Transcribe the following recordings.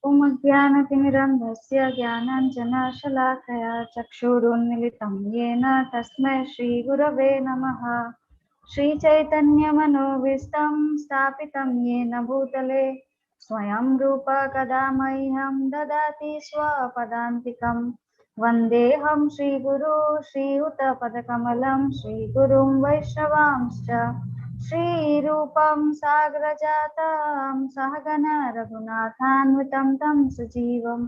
उमज्ञानतिमिरन्धस्य ज्ञानाञ्जनशलाकया चक्षुरुन्मिलितं येन तस्मै श्रीगुरवे नमः। श्रीचैतन्यमनोभीष्टं स्थापितं येन भूतले स्वयं रूप कदा मह्यं ददाति स्वपदान्तिकं। वन्देऽहं श्रीगुरो श्रीयुतपदकमलं श्रीगुरुं वैष्णवांश्च श्रीरूपं साग्रजातं सहगण रघुनाथान्वितं तं सजीवं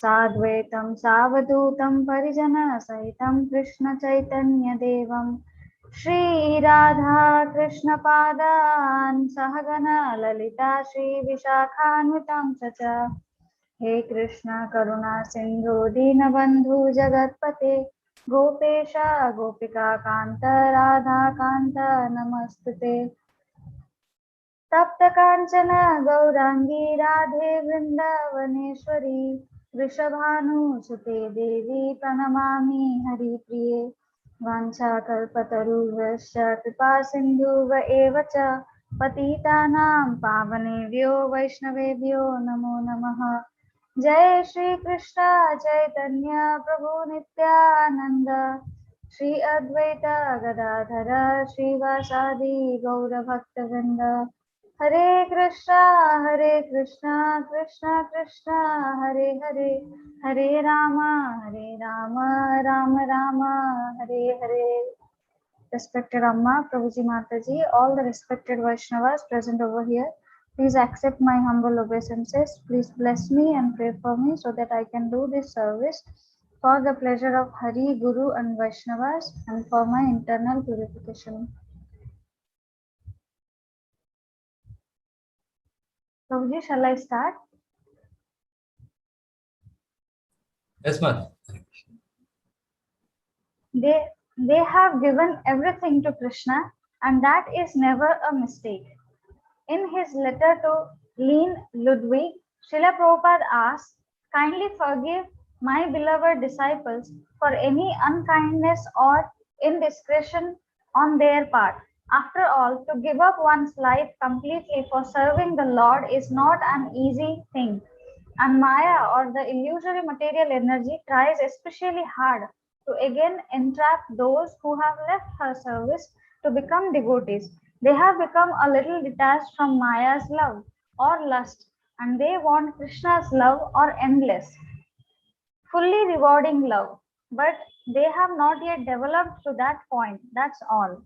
साद्वैतं सावधूतं परिजनसहितं कृष्णचैतन्यदेवं श्रीराधा कृष्णपादान् सहगण ललिता श्रीविशाखान्वितं च हे कृष्ण करुणा सिंधु दीनबंधु जगतपते गोपेश गोपिका कांत राधा कांत नमस्तुते। तप्त कांचन गौरांगी राधे वृंदावनेश्वरी वृषभानुसुते देवी प्रणमामि हरिप्रिये। वाञ्छाकल्पतरुभ्यश्च कृपा सिन्धुव एव च पतितानां पावनेभ्यो वैष्णवेभ्यो नमो नमः। जय श्री कृष्ण चैतन्य प्रभु नित्यानंद श्री अद्वैत गदाधर श्रीवासादि गौर भक्तवृंद। हरे Krishna Krishna Krishna Hare Hare Hare Ram Ram Ram Hare Hare. Respected Amma, Prabhuji Mataji, all the respected Vaishnavas present over here, please accept my humble obeisances. Please bless me and pray for me so that I can do this service for the pleasure of Hari, Guru and Vaishnavas and for my internal purification. Prabhuji, shall I start? Yes, ma'am. They have given everything to Krishna, and that is never a mistake. In his letter to Lean Ludwig, Srila Prabhupada asks, kindly forgive my beloved disciples for any unkindness or indiscretion on their part. After all, to give up one's life completely for serving the Lord is not an easy thing. And Maya, or the illusory material energy, tries especially hard to again entrap those who have left her service to become devotees. They have become a little detached from Maya's love or lust, and they want Krishna's love or endless, fully rewarding love. But they have not yet developed to that point. That's all.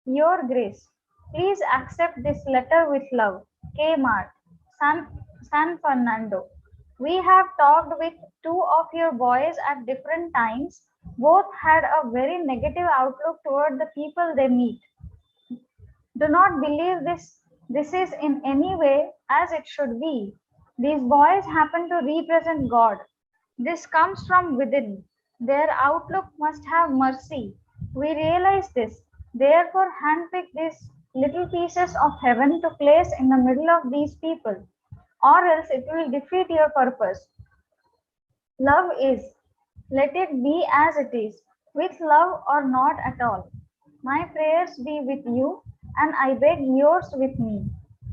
Your Grace, please accept this letter with love. K. Mart, San Fernando. We have talked with two of your boys at different times. Both had a very negative outlook toward the people they meet. Do not believe this is in any way as it should be. These boys happen to represent God. This comes from within. Their outlook must have mercy. We realize this. Therefore, handpick these little pieces of heaven to place in the middle of these people, or else it will defeat your purpose. Love is. Let it be as it is, with love or not at all. My prayers be with you, and I beg yours with me.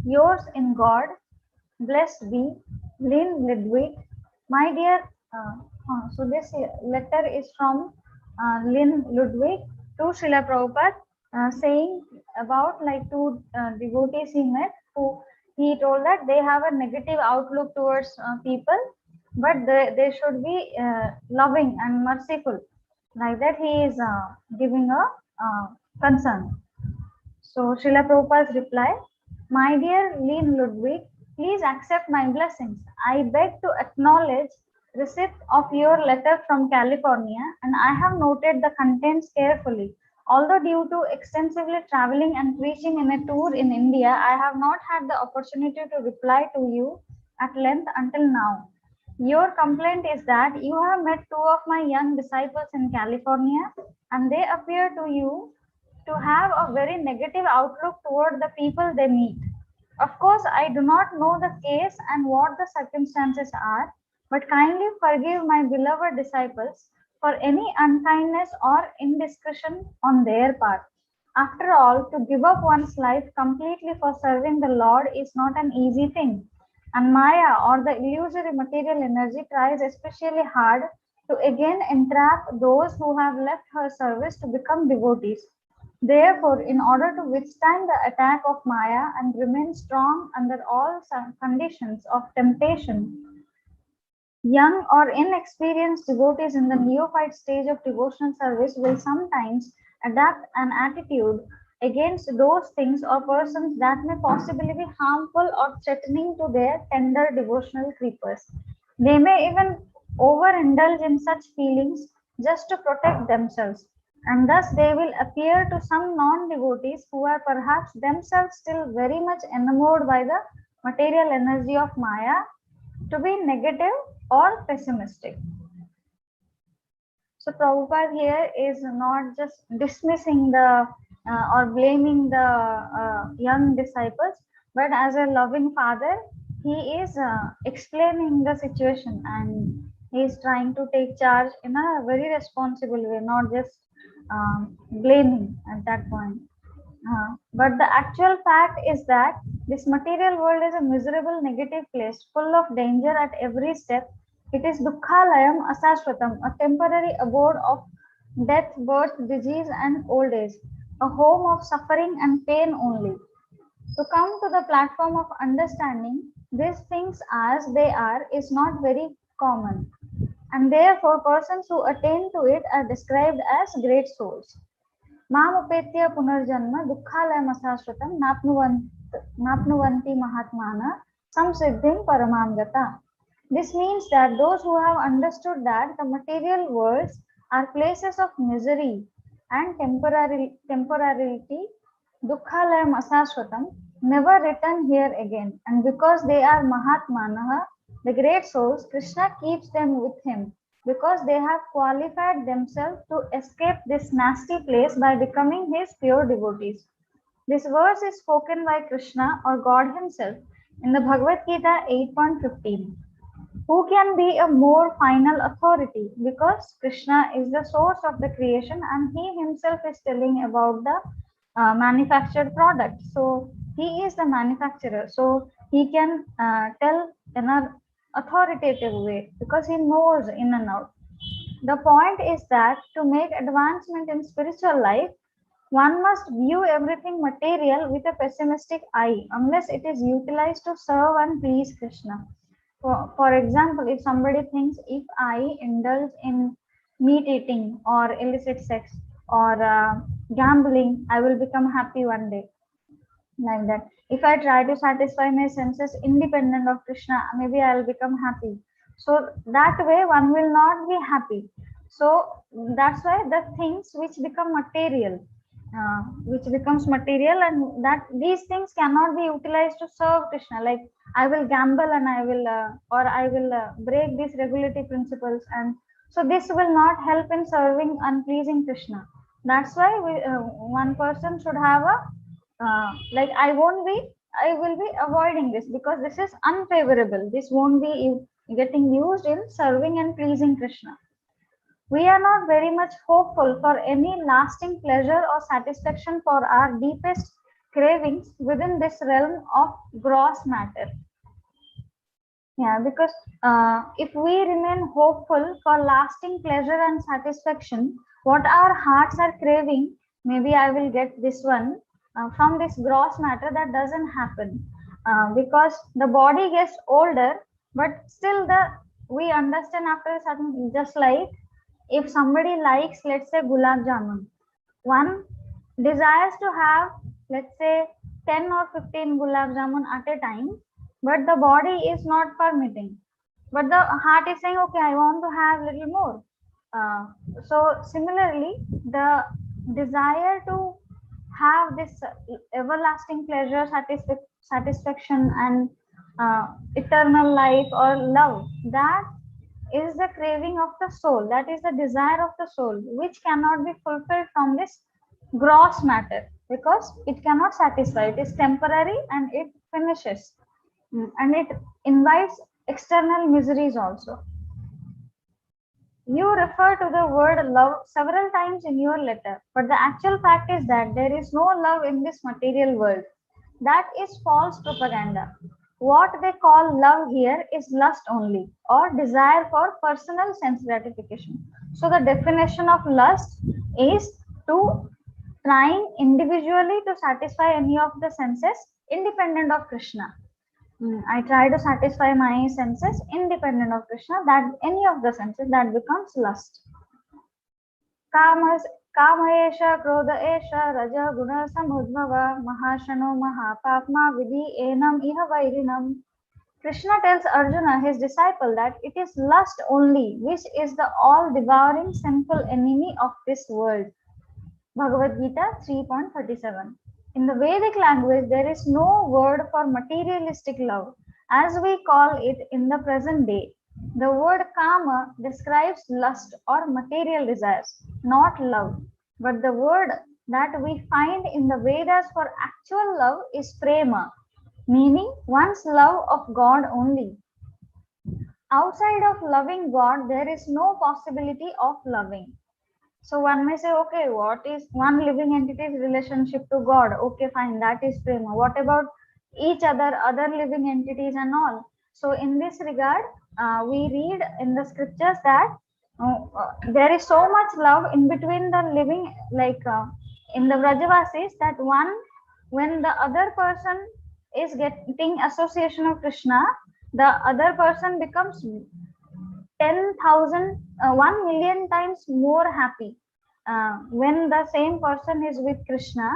Yours in God. Blessed be Lynn Ludwig. My dear, so this letter is from Lynn Ludwig to Srila Prabhupada, saying about like two devotees he met who he told that they have a negative outlook towards people, but they should be loving and merciful. Like that, he is giving a concern. So Srila Prabhupada's reply, my dear Lynn Ludwig, please accept my blessings. I beg to acknowledge receipt of your letter from California, and I have noted the contents carefully. Although due to extensively traveling and preaching in a tour in India, I have not had the opportunity to reply to you at length until now. Your complaint is that you have met two of my young disciples in California, and they appear to you to have a very negative outlook toward the people they meet. Of course, I do not know the case and what the circumstances are, but kindly forgive my beloved disciples for any unkindness or indiscretion on their part. After all, to give up one's life completely for serving the Lord is not an easy thing, And Maya, or the illusory material energy, tries especially hard to again entrap those who have left her service to become devotees. Therefore, in order to withstand the attack of Maya and remain strong under all conditions of temptation, young or inexperienced devotees in the neophyte stage of devotional service will sometimes adapt an attitude against those things or persons that may possibly be harmful or threatening to their tender devotional creepers. They may even overindulge in such feelings just to protect themselves, and thus they will appear to some non devotees who are perhaps themselves still very much enamored by the material energy of Maya to be negative or pessimistic. So Prabhupada here is not just dismissing the or blaming the young disciples, but as a loving father, he is explaining the situation and he is trying to take charge in a very responsible way, not just blaming at that point. But the actual fact is that this material world is a miserable negative place full of danger at every step. It is Dukkhalayam Asashvatam, a temporary abode of death, birth, disease, and old age, a home of suffering and pain only. To come to the platform of understanding these things as they are is not very common, and therefore persons who attain to it are described as great souls. मामुपेत्य पुनर्जन्म दुःखालयमशाश्वतं नाप्नुवन्ति महात्मानः samsiddhim paramam gata. This means that those who have understood that the material worlds are places of misery and temporality, dukkhalayam asashvatam, never return here again. And because they are Mahatmanaha, the great souls, Krishna keeps them with him because they have qualified themselves to escape this nasty place by becoming his pure devotees. This verse is spoken by Krishna or God himself in the Bhagavad Gita 8.15. Who can be a more final authority? Because Krishna is the source of the creation and he himself is telling about the manufactured product. So he is the manufacturer. So he can tell in an authoritative way because he knows in and out. The point is that to make advancement in spiritual life, one must view everything material with a pessimistic eye unless it is utilized to serve and please Krishna. For example, if somebody thinks if I indulge in meat eating or illicit sex or gambling, I will become happy one day. Like that. If I try to satisfy my senses independent of Krishna, maybe I'll become happy. So that way one will not be happy. So that's why the things which become material, which becomes material, and that these things cannot be utilized to serve Krishna. Like I will gamble and I will, or I will break these regulatory principles, and so this will not help in serving and pleasing Krishna. That's why one person should have a like I will be avoiding this because this is unfavorable. This won't be getting used in serving and pleasing Krishna. We are not very much hopeful for any lasting pleasure or satisfaction for our deepest cravings within this realm of gross matter. Yeah, because if we remain hopeful for lasting pleasure and satisfaction, what our hearts are craving, maybe I will get this one from this gross matter, that doesn't happen because the body gets older, but still we understand after a certain, just like if somebody likes, let's say, gulab jamun, one desires to have, let's say, 10 or 15 gulab jamun at a time, but the body is not permitting. But the heart is saying, okay, I want to have little more. So similarly, the desire to have this everlasting pleasure, satisfaction, and eternal life or love, that is the craving of the soul, that is the desire of the soul, which cannot be fulfilled from this gross matter because it cannot satisfy. It is temporary and it finishes. And it invites external miseries also. You refer to the word love several times in your letter, but the actual fact is that there is no love in this material world. That is false propaganda. What they call love here is lust only, or desire for personal sense gratification. So the definition of lust is to trying individually to satisfy any of the senses independent of Krishna. I try to satisfy my senses independent of Krishna, that any of the senses, that becomes lust. Kamas, Kama esha, Krodha esha, Raja Guna Samudbhava, Mahashano Mahapapma Vidhi Enam Iha Vairinam. Krishna tells Arjuna, his disciple, that it is lust only which is the all devouring sinful enemy of this world. Bhagavad Gita 3.37. In the Vedic language, there is no word for materialistic love, as we call it in the present day. The word kama describes lust or material desires, not love. But the word that we find in the Vedas for actual love is prema, meaning one's love of God only. Outside of loving God, there is no possibility of loving. So one may say, okay, what is one living entity's relationship to God? Okay, fine, that is prema. What about each other living entities and all? So in this regard, we read in the scriptures that there is so much love in between the living, like in the Vrajavasis, that when the other person is getting association of Krishna, the other person becomes 10,000, 1 million times more happy. When the same person is with Krishna,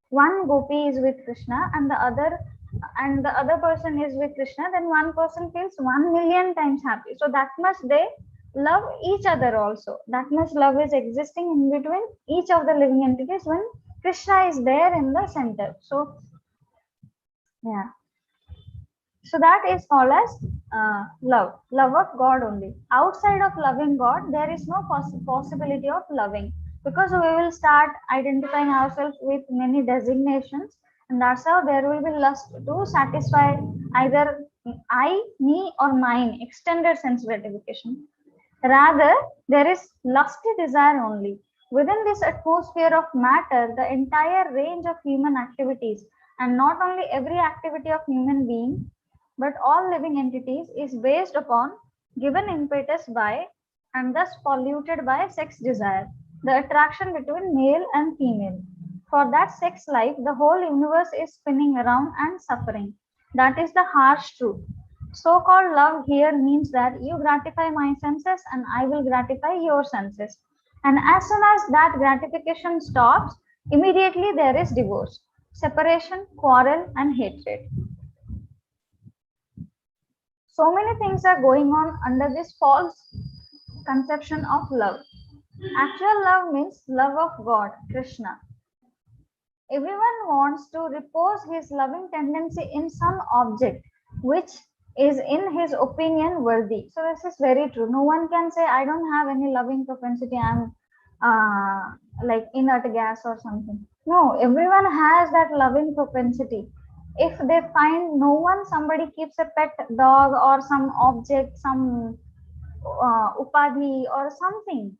one gopi is with Krishna, and the other person is with Krishna, then one person feels 1 million times happy. So that much they love each other also. That much love is existing in between each of the living entities when Krishna is there in the center. So yeah. So that is called as love of God only. Outside of loving God, there is no possibility of loving, because we will start identifying ourselves with many designations, and that's how there will be lust to satisfy either I, me, or mine, extended sense gratification. Rather, there is lusty desire only. Within this atmosphere of matter, the entire range of human activities, and not only every activity of human being, but all living entities, is based upon, given impetus by, and thus polluted by sex desire, the attraction between male and female. For that sex life, the whole universe is spinning around and suffering. That is the harsh truth. So called love here means that you gratify my senses and I will gratify your senses. And as soon as that gratification stops, immediately there is divorce, separation, quarrel, and hatred. So many things are going on under this false conception of love. Actual love means love of God, Krishna. Everyone wants to repose his loving tendency in some object which is in his opinion worthy. So this is very true. No one can say, I don't have any loving propensity, I'm like inert gas or something. No, everyone has that loving propensity. If they find no one, somebody keeps a pet dog or some object, some upadhi or something,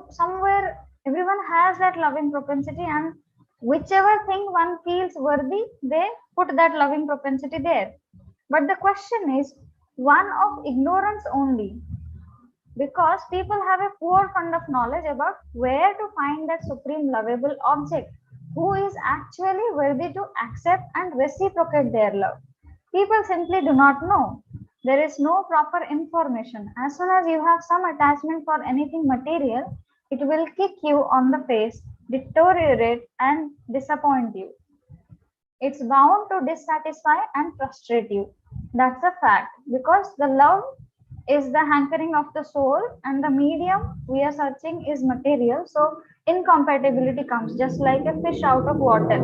somewhere everyone has that loving propensity, and whichever thing one feels worthy, they put that loving propensity there. But the question is one of ignorance only, because people have a poor fund of knowledge about where to find that supreme lovable object who is actually worthy to accept and reciprocate their love. People simply do not know. There is no proper information. As soon as you have some attachment for anything material, it will kick you on the face, deteriorate, and disappoint you. It's bound to dissatisfy and frustrate you. That's a fact, because the love is the hankering of the soul, and the medium we are searching is material. So incompatibility comes just like a fish out of water.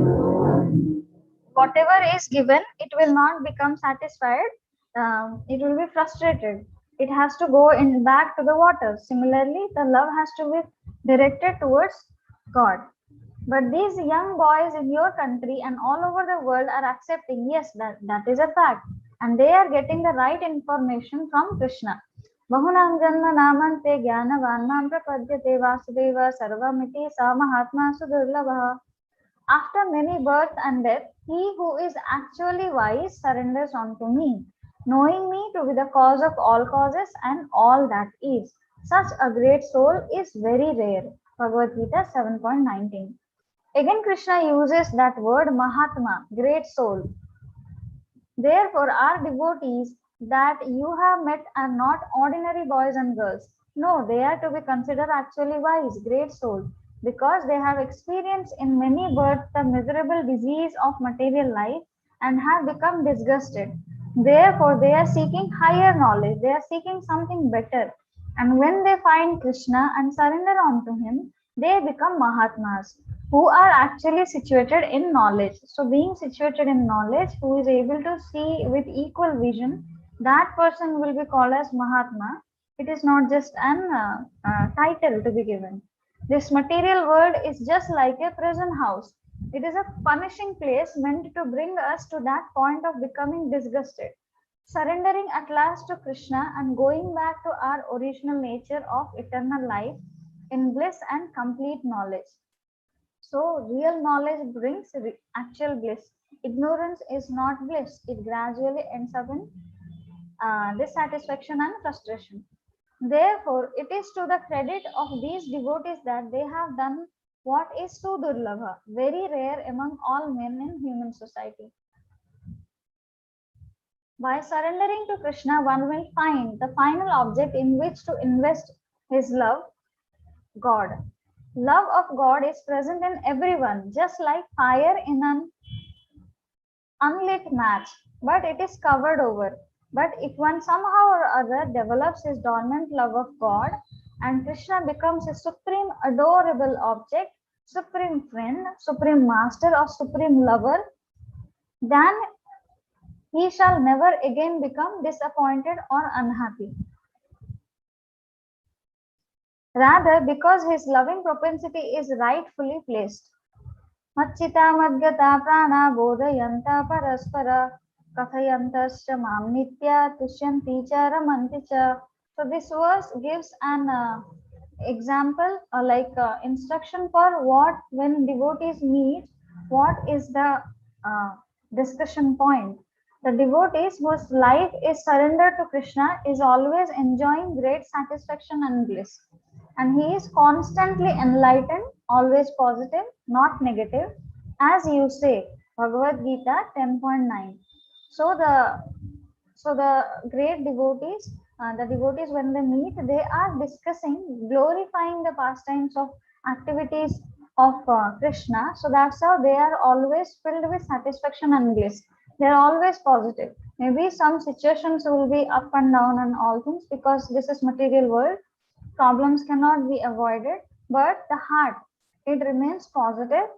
Whatever is given, it will not become satisfied. It will be frustrated. It has to go in back to the water. Similarly, the love has to be directed towards God. But these young boys in your country and all over the world are accepting, yes, that is a fact. And they are getting the right information from Krishna. Bahunam janma namante jnanavan mam prapadyate vasudeva sarvamiti sa mahatma sudurlabha. After many births and death, he who is actually wise surrenders unto me, knowing me to be the cause of all causes and all that is. Such a great soul is very rare. Bhagavad Gita 7.19. Again, Krishna uses that word Mahatma, great soul. Therefore, our devotees that you have met are not ordinary boys and girls. No, they are to be considered actually wise, great soul, because they have experienced in many births the miserable disease of material life and have become disgusted. Therefore, they are seeking higher knowledge, they are seeking something better. And when they find Krishna and surrender unto him, they become Mahatmas who are actually situated in knowledge. So, being situated in knowledge, who is able to see with equal vision, that person will be called as Mahatma. It is not just an title to be given. This material world is just like a prison house. It is a punishing place meant to bring us to that point of becoming disgusted, surrendering at last to Krishna and going back to our original nature of eternal life in bliss and complete knowledge. So, real knowledge brings actual bliss. Ignorance is not bliss, it gradually ends up in dissatisfaction and frustration. Therefore, it is to the credit of these devotees that they have done what is so durlabha, very rare among all men in human society. By surrendering to Krishna, one will find the final object in which to invest his love, God. Love of God is present in everyone, just like fire in an unlit match, but it is covered over. But if one somehow or other develops his dormant love of God and Krishna becomes a supreme adorable object, supreme friend, supreme master, or supreme lover, then he shall never again become disappointed or unhappy. Rather, because his loving propensity is rightfully placed. Machita madgata prana bodhayanta paraspara kathayantascha mam nitya tushyanti cha ramanti cha. So this verse gives an example, instruction for what when devotees meet, what is the uh, discussion point. The devotees whose life is surrendered to Krishna is always enjoying great satisfaction and bliss, and he is constantly enlightened, always positive, not negative, as you say, Bhagavad Gita 10.9. So the great devotees, the devotees when they meet, they are discussing, glorifying the pastimes of activities of Krishna. So that's how they are always filled with satisfaction and bliss. They are always positive. Maybe some situations will be up and down and all things because this is material world. Problems cannot be avoided, but the heart, it remains positive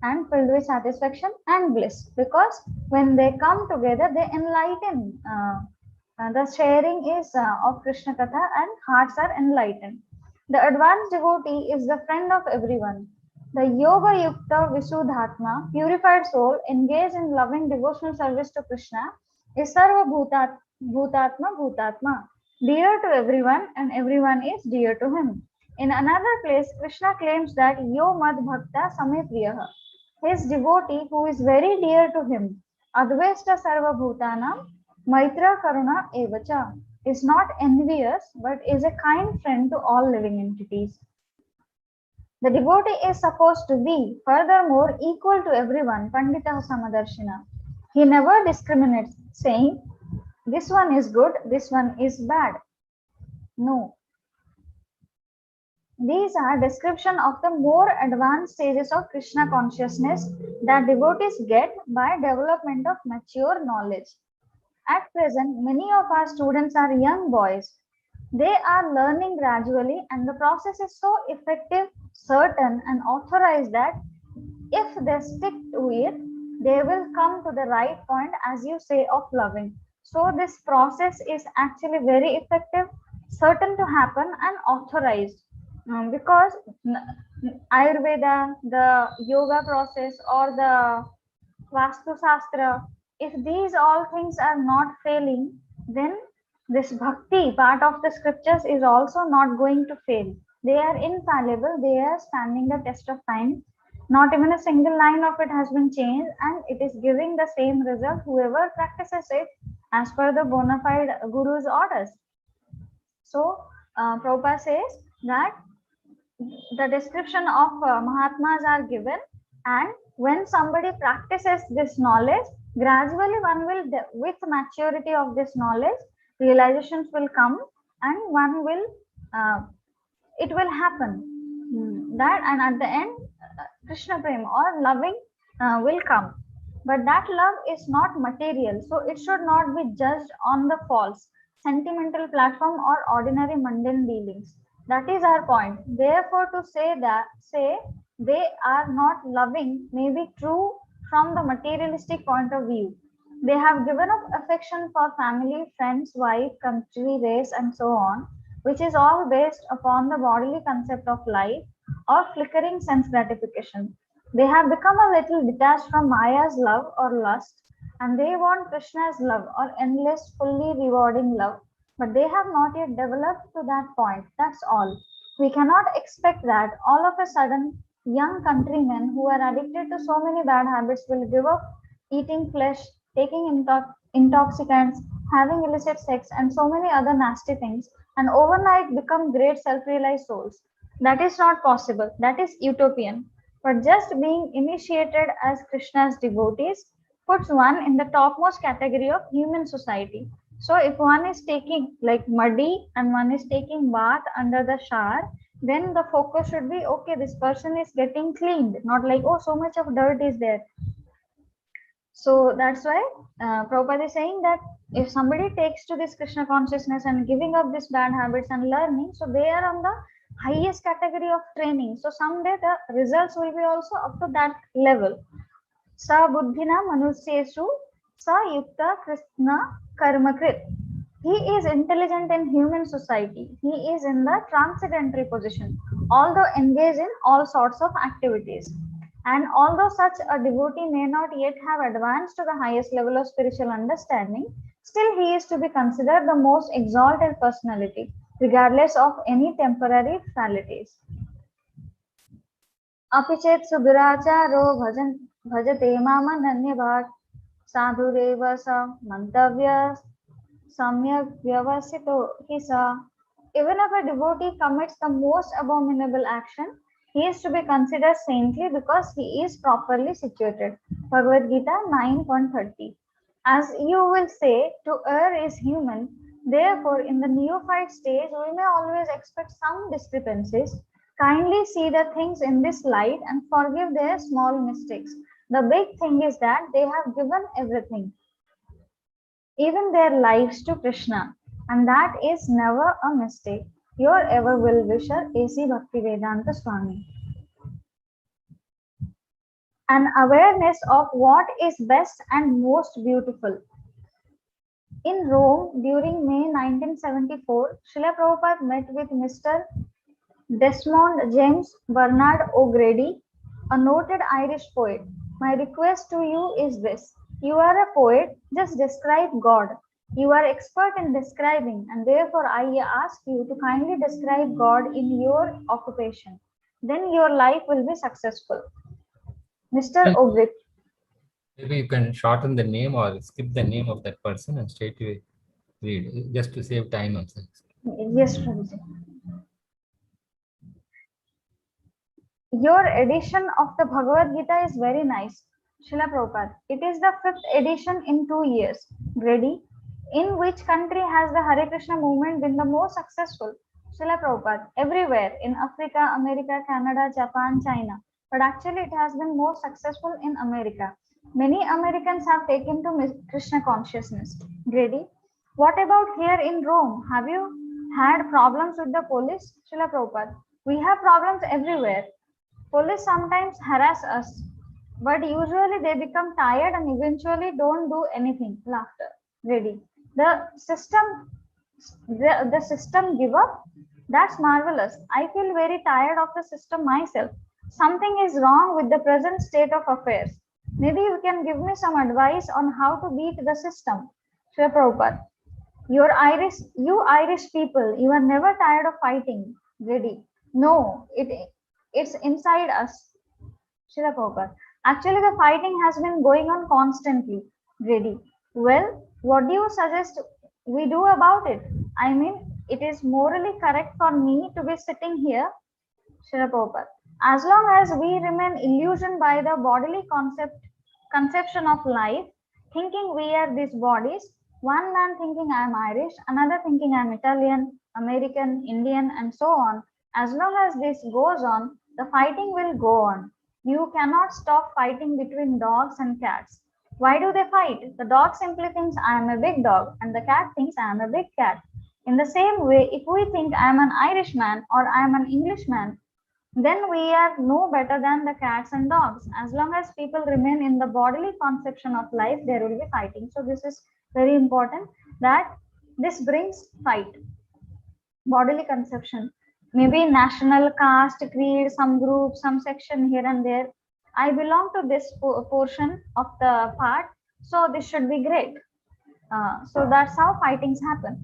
and filled with satisfaction and bliss, because when they come together they enlighten. The sharing is of Krishna Katha and hearts are enlightened. The advanced devotee is the friend of everyone. The Yoga Yukta Visuddhatma, purified soul engaged in loving devotional service to Krishna, is Sarva Bhutatma Bhutatma, dear to everyone and everyone is dear to him. In another place, Krishna claims that Yo Mad Bhakta Same Priyaha, his devotee who is very dear to him, Advesta Sarva Bhutanam, Maitra Karuna Evacha, is not envious but is a kind friend to all living entities. The devotee is supposed to be, furthermore, equal to everyone, Pandita Samadarshina. He never discriminates, saying, this one is good, this one is bad. No. These are description of the more advanced stages of Krishna consciousness that devotees get by development of mature knowledge. At present, many of our students are young boys. They are learning gradually and the process is so effective, certain and authorized that if they stick to it, they will come to the right point, as you say, of loving. So this process is actually very effective, certain to happen and authorized, because Ayurveda, the yoga process or the Vastu Shastra, if these all things are not failing, then this bhakti part of the scriptures is also not going to fail. They are infallible, they are standing the test of time. Not even a single line of it has been changed, and it is giving the same result whoever practices it as per the bona fide guru's orders. So, Prabhupada says that the description of Mahatmas are given, and when somebody practices this knowledge, gradually one will, with maturity of this knowledge, realizations will come, and one will, it will happen. That, and at the end, Krishna Prema or loving will come. But that love is not material, so it should not be judged on the false, sentimental platform or ordinary mundane dealings. That is our point. Therefore, to say they are not loving may be true from the materialistic point of view. They have given up affection for family, friends, wife, country, race, and so on, which is all based upon the bodily concept of life or flickering sense gratification. They have become a little detached from Maya's love or lust, and they want Krishna's love or endless, fully rewarding love. But they have not yet developed to that point. That's all. We cannot expect that all of a sudden young countrymen who are addicted to so many bad habits will give up eating flesh, taking intoxicants, having illicit sex, and so many other nasty things, and overnight become great self realized souls. That is not possible. That is utopian. But just being initiated as Krishna's devotees puts one in the topmost category of human society. So if one is taking like muddy and one is taking bath under the shower, then the focus should be okay, this person is getting cleaned, not like, oh, so much of dirt is there. So that's why Prabhupada is saying that if somebody takes to this Krishna consciousness and giving up these bad habits and learning, so they are on the highest category of training. So someday the results will be also up to that level. Sa buddhina manusyeshu sa yukta krishna karmakrit. He is intelligent in human society. He is in the transcendental position, although engaged in all sorts of activities. And although such a devotee may not yet have advanced to the highest level of spiritual understanding, still he is to be considered the most exalted personality, regardless of any temporary fallities. Apichet subiracharo bhajate mama nanyabhat sadhureva sa mantavya samyak vyavasito hisa. Even if a devotee commits the most abominable action, he is to be considered saintly because he is properly situated. Bhagavad Gita 9.30. As you will say, to err is human. Therefore, in the neophyte stage, we may always expect some discrepancies. Kindly see the things in this light and forgive their small mistakes. The big thing is that they have given everything, even their lives, to Krishna, and that is never a mistake. Your ever will wisher, A.C. Bhaktivedanta Swami. An awareness of what is best and most beautiful. In Rome during May 1974, Srila Prabhupada met with Mr. Desmond James Bernard O'Grady, a noted Irish poet. My request to you is this. You are a poet, just describe God. You are expert in describing, and therefore I ask you to kindly describe God in your occupation. Then your life will be successful. Mr. O'Grady. Maybe you can shorten the name or skip the name of that person and straight away read, just to save time also. Yes, Prabhuji. Your edition of the Bhagavad Gita is very nice, Srila Prabhupada. It is the 5th edition in 2 years. Grady. In which country has the Hare Krishna movement been the most successful? Srila Prabhupada. Everywhere, in Africa, America, Canada, Japan, China. But actually it has been more successful in America. Many Americans have taken to Krishna consciousness. Grady. What about here in Rome? Have you had problems with the police? Srila Prabhupada. We have problems everywhere. Police sometimes harass us, but usually they become tired and eventually don't do anything. Laughter. Ready. The system give up? That's marvelous. I feel very tired of the system myself. Something is wrong with the present state of affairs. Maybe you can give me some advice on how to beat the system. Srila Prabhupada. You Irish people, you are never tired of fighting. Ready. No, it's inside us. Srila Prabhupada. Actually, the fighting has been going on constantly. Ready. Well, what do you suggest we do about it? I mean, it is morally correct for me to be sitting here, Srila Prabhupada. As long as we remain illusioned by the bodily conception of life, thinking we are these bodies, one man thinking I am Irish, another thinking I am Italian, American, Indian, and so on. As long as this goes on, the fighting will go on. You cannot stop fighting between dogs and cats. Why do they fight? The dog simply thinks I am a big dog, and the cat thinks I am a big cat. In the same way, if we think I am an Irishman or I am an Englishman, then we are no better than the cats and dogs. As long as people remain in the bodily conception of life, there will be fighting. So this is very important that this brings fight. Bodily conception, maybe national, caste, creed, some group, some section here and there. I belong to this portion of the part, so this should be great. So that's how fightings happen.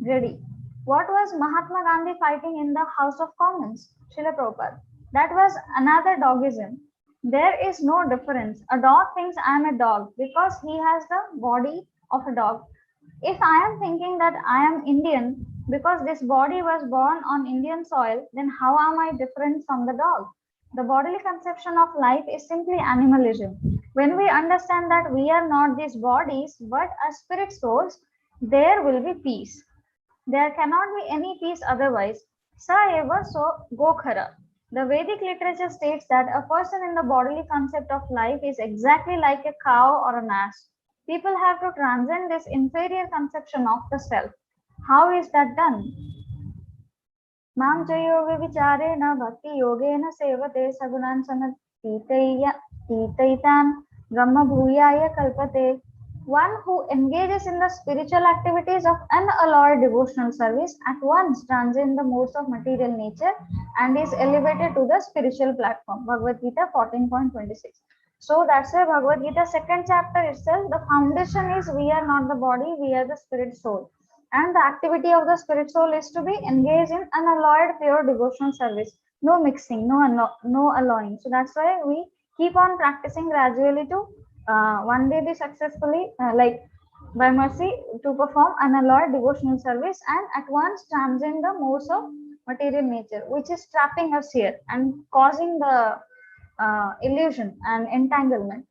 Ready. What was Mahatma Gandhi fighting in the House of Commons? Srila Prabhupada. That was another dogism. There is no difference. A dog thinks I am a dog because he has the body of a dog. If I am thinking that I am Indian because this body was born on Indian soil, then how am I different from the dog? The bodily conception of life is simply animalism. When we understand that we are not these bodies but are spirit souls, there will be peace. There cannot be any peace otherwise. Sa eva so gokhara. The Vedic literature states that a person in the bodily concept of life is exactly like a cow or an ass. People have to transcend this inferior conception of the self. How is that done? Mam yoga vicharena bhakti yogena sevate sagunan titaitan brahma bhuyaya kalpate. One who engages in the spiritual activities of unalloyed devotional service at once transcends the modes of material nature and is elevated to the spiritual platform. Bhagavad Gita 14.26. So that's why Bhagavad Gita second chapter itself, the foundation is we are not the body, we are the spirit soul. And the activity of the spirit soul is to be engaged in unalloyed pure devotional service. No mixing, no alloying. So that's why we keep on practicing gradually to one day be successfully, like by mercy, to perform unalloyed devotional service and at once transcend the modes of material nature, which is trapping us here and causing the illusion and entanglement.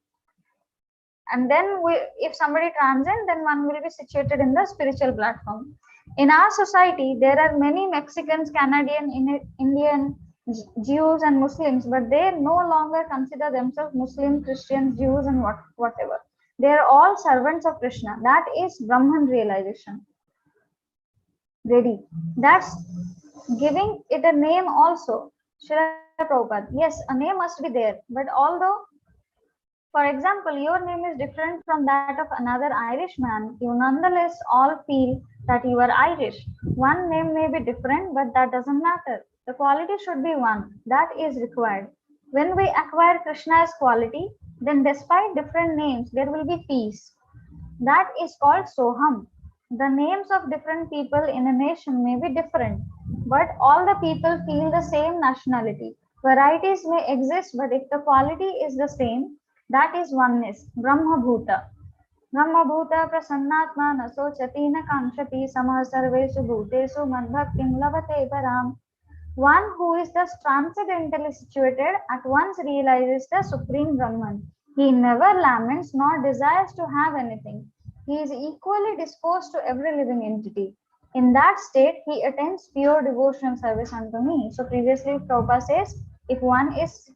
And then if somebody transcends, then one will be situated in the spiritual platform. In our society, there are many Mexicans, Canadian, Indian, Jews and Muslims, but they no longer consider themselves Muslim, Christians, Jews, and whatever. They are all servants of Krishna. That is Brahman realization. Ready. That's giving it a name also. Srila Prabhupada. Yes, a name must be there. But although, for example, your name is different from that of another Irishman, you nonetheless all feel that you are Irish. One name may be different, but that doesn't matter. The quality should be one. That is required. When we acquire Krishna's quality, then despite different names, there will be peace. That is called Soham. The names of different people in a nation may be different, but all the people feel the same nationality. Varieties may exist, but if the quality is the same, that is oneness. Brahma Bhuta. Brahma Bhuta prasannatma na sochati na kamshati samah sarvesu bhutesu madbhaktim lavate param. One who is thus transcendentally situated at once realizes the Supreme Brahman. He never laments nor desires to have anything. He is equally disposed to every living entity. In that state, he attains pure devotional service unto me. So previously, Prabhupada says, if one is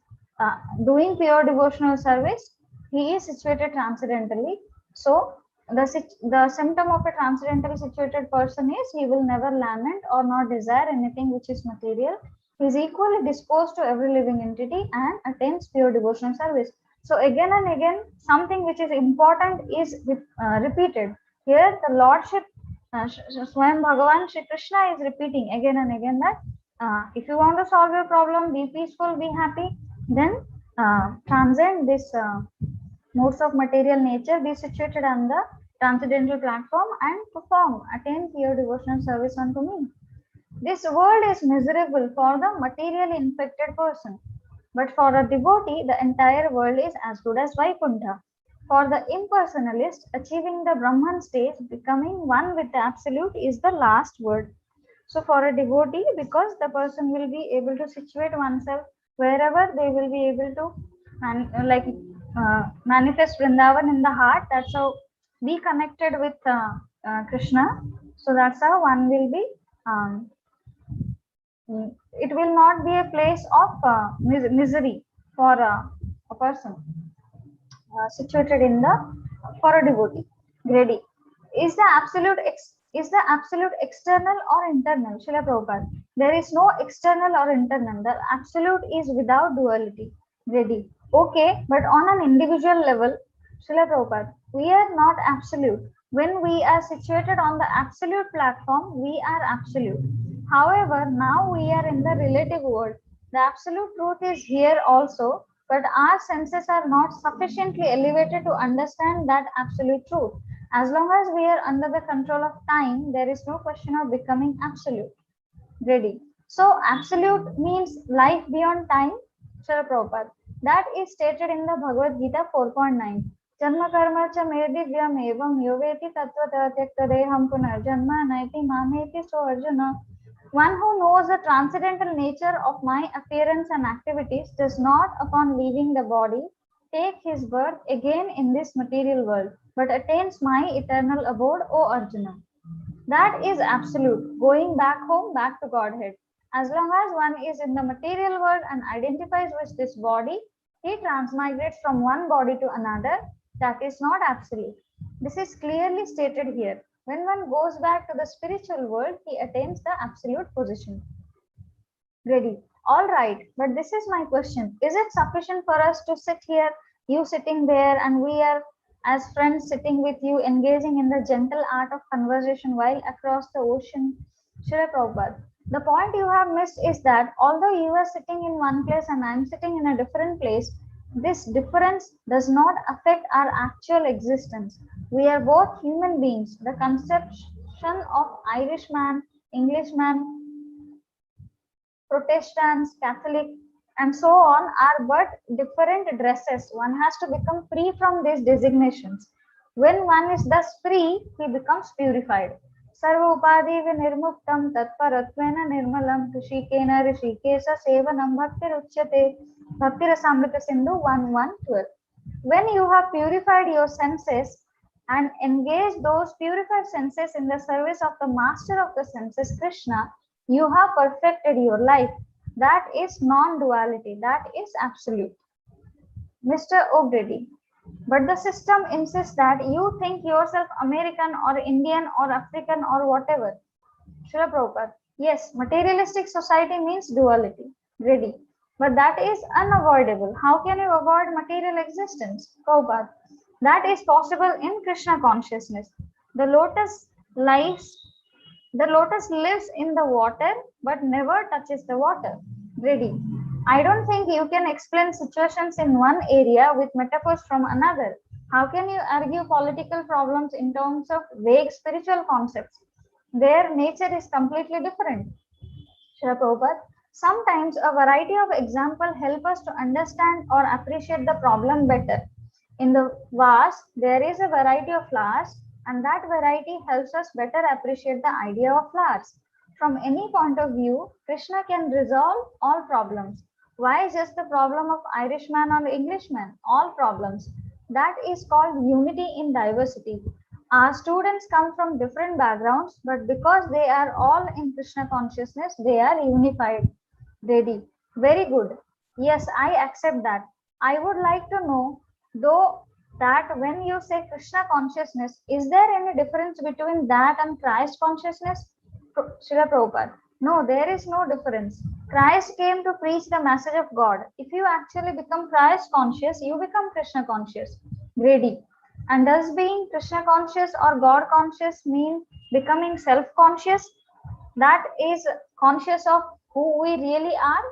doing pure devotional service, he is situated transcendentally. So the symptom of a transcendentally situated person is he will never lament or not desire anything which is material. He is equally disposed to every living entity and attains pure devotional service. So again and again, something which is important is repeated. Here, the Lordship, Swayam Bhagavan Shri Krishna is repeating again and again that if you want to solve your problem, be peaceful, be happy, then transcend this modes of material nature, be situated on the transcendental platform and perform, attain pure devotional service unto me. This world is miserable for the materially infected person. But for a devotee, the entire world is as good as Vaikuntha. For the impersonalist, achieving the Brahman stage, becoming one with the Absolute, is the last word. So for a devotee, because the person will be able to situate oneself wherever they will be able to manifest Vrindavan in the heart. That's how be connected with Krishna. So that's how one will be. Um, it will not be a place of misery for a person situated in the for a devotee. Grady. Is the absolute external or internal? Srila Prabhupada. There is no external or internal. The absolute is without duality. Grady. Okay, but on an individual level, Srila Prabhupada, we are not absolute. When we are situated on the absolute platform, we are absolute. However, now we are in the relative world. The absolute truth is here also, but our senses are not sufficiently elevated to understand that absolute truth. As long as we are under the control of time, there is no question of becoming absolute. Ready. So, absolute means life beyond time. Srila Prabhupada. That is stated in the Bhagavad Gita 4.9. Janma karma cha me divyam evam yoveti tattvata tyakta deham punarjanma naiti mameti so Arjuna. One who knows the transcendental nature of my appearance and activities does not, upon leaving the body, take his birth again in this material world, but attains my eternal abode, O Arjuna. That is absolute, going back home, back to Godhead. As long as one is in the material world and identifies with this body, he transmigrates from one body to another. That is not absolute. This is clearly stated here. When one goes back to the spiritual world, he attains the absolute position. Ready. All right, but this is my question. Is it sufficient for us to sit here, you sitting there, and we are as friends sitting with you, engaging in the gentle art of conversation while across the ocean? Srila Prabhupada. The point you have missed is that although you are sitting in one place and I am sitting in a different place, this difference does not affect our actual existence. We are both human beings. The conception of Irishman, Englishman, Protestants, Catholic, and so on are but different dresses. One has to become free from these designations. When one is thus free, he becomes purified. Sarva upadi vinirmuktam tatparatvena nirmalam rishikena rishikesa sevanam bhaktiruchyate. Bhakti Rasamrita Sindhu 1:12. When you have purified your senses and engaged those purified senses in the service of the master of the senses, Krishna, you have perfected your life. That is non-duality. That is absolute. Mr. O'Grady. But the system insists that you think yourself American or Indian or African or whatever. Srila Prabhupada. Yes, materialistic society means duality. Grady. But that is unavoidable. How can you avoid material existence? Prabhupada. That is possible in Krishna consciousness. The lotus lies the lotus lives in the water but never touches the water. Ready. I don't think you can explain situations in one area with metaphors from another. How can you argue political problems in terms of vague spiritual concepts? Their nature is completely different. Srila Prabhupada, sometimes a variety of examples help us to understand or appreciate the problem better. In the vase, there is a variety of flowers, and that variety helps us better appreciate the idea of flowers. From any point of view, Krishna can resolve all problems. Why just the problem of Irishman or Englishman? All problems. That is called unity in diversity. Our students come from different backgrounds, but because they are all in Krishna consciousness, they are unified. Ready. Very good. Yes, I accept that. I would like to know, though, that when you say Krishna consciousness, is there any difference between that and Christ consciousness? Srila Prabhupada. No, there is no difference. Christ came to preach the message of God. If you actually become Christ conscious, you become Krishna conscious. Grady. And does being Krishna conscious or God conscious mean becoming self conscious? That is conscious of who we really are?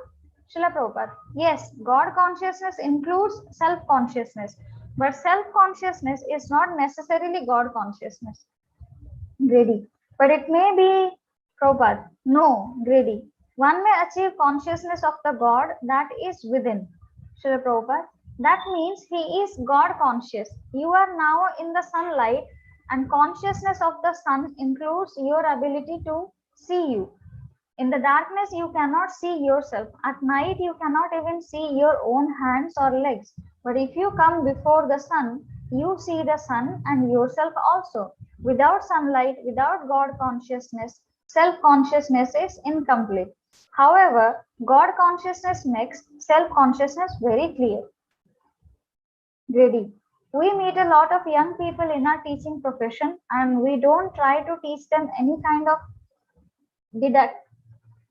Srila Prabhupada. Yes, God consciousness includes self consciousness, but self consciousness is not necessarily God consciousness. Grady. But it may be Prabhupada. No, Grady. One may achieve consciousness of the God that is within. Srila Prabhupada, that means he is God conscious. You are now in the sunlight, and consciousness of the sun includes your ability to see you. In the darkness, you cannot see yourself. At night, you cannot even see your own hands or legs. But if you come before the sun, you see the sun and yourself also. Without sunlight, without God consciousness, self consciousness is incomplete. However, God consciousness makes self consciousness very clear. Grady. We meet a lot of young people in our teaching profession, and we don't try to teach them any kind of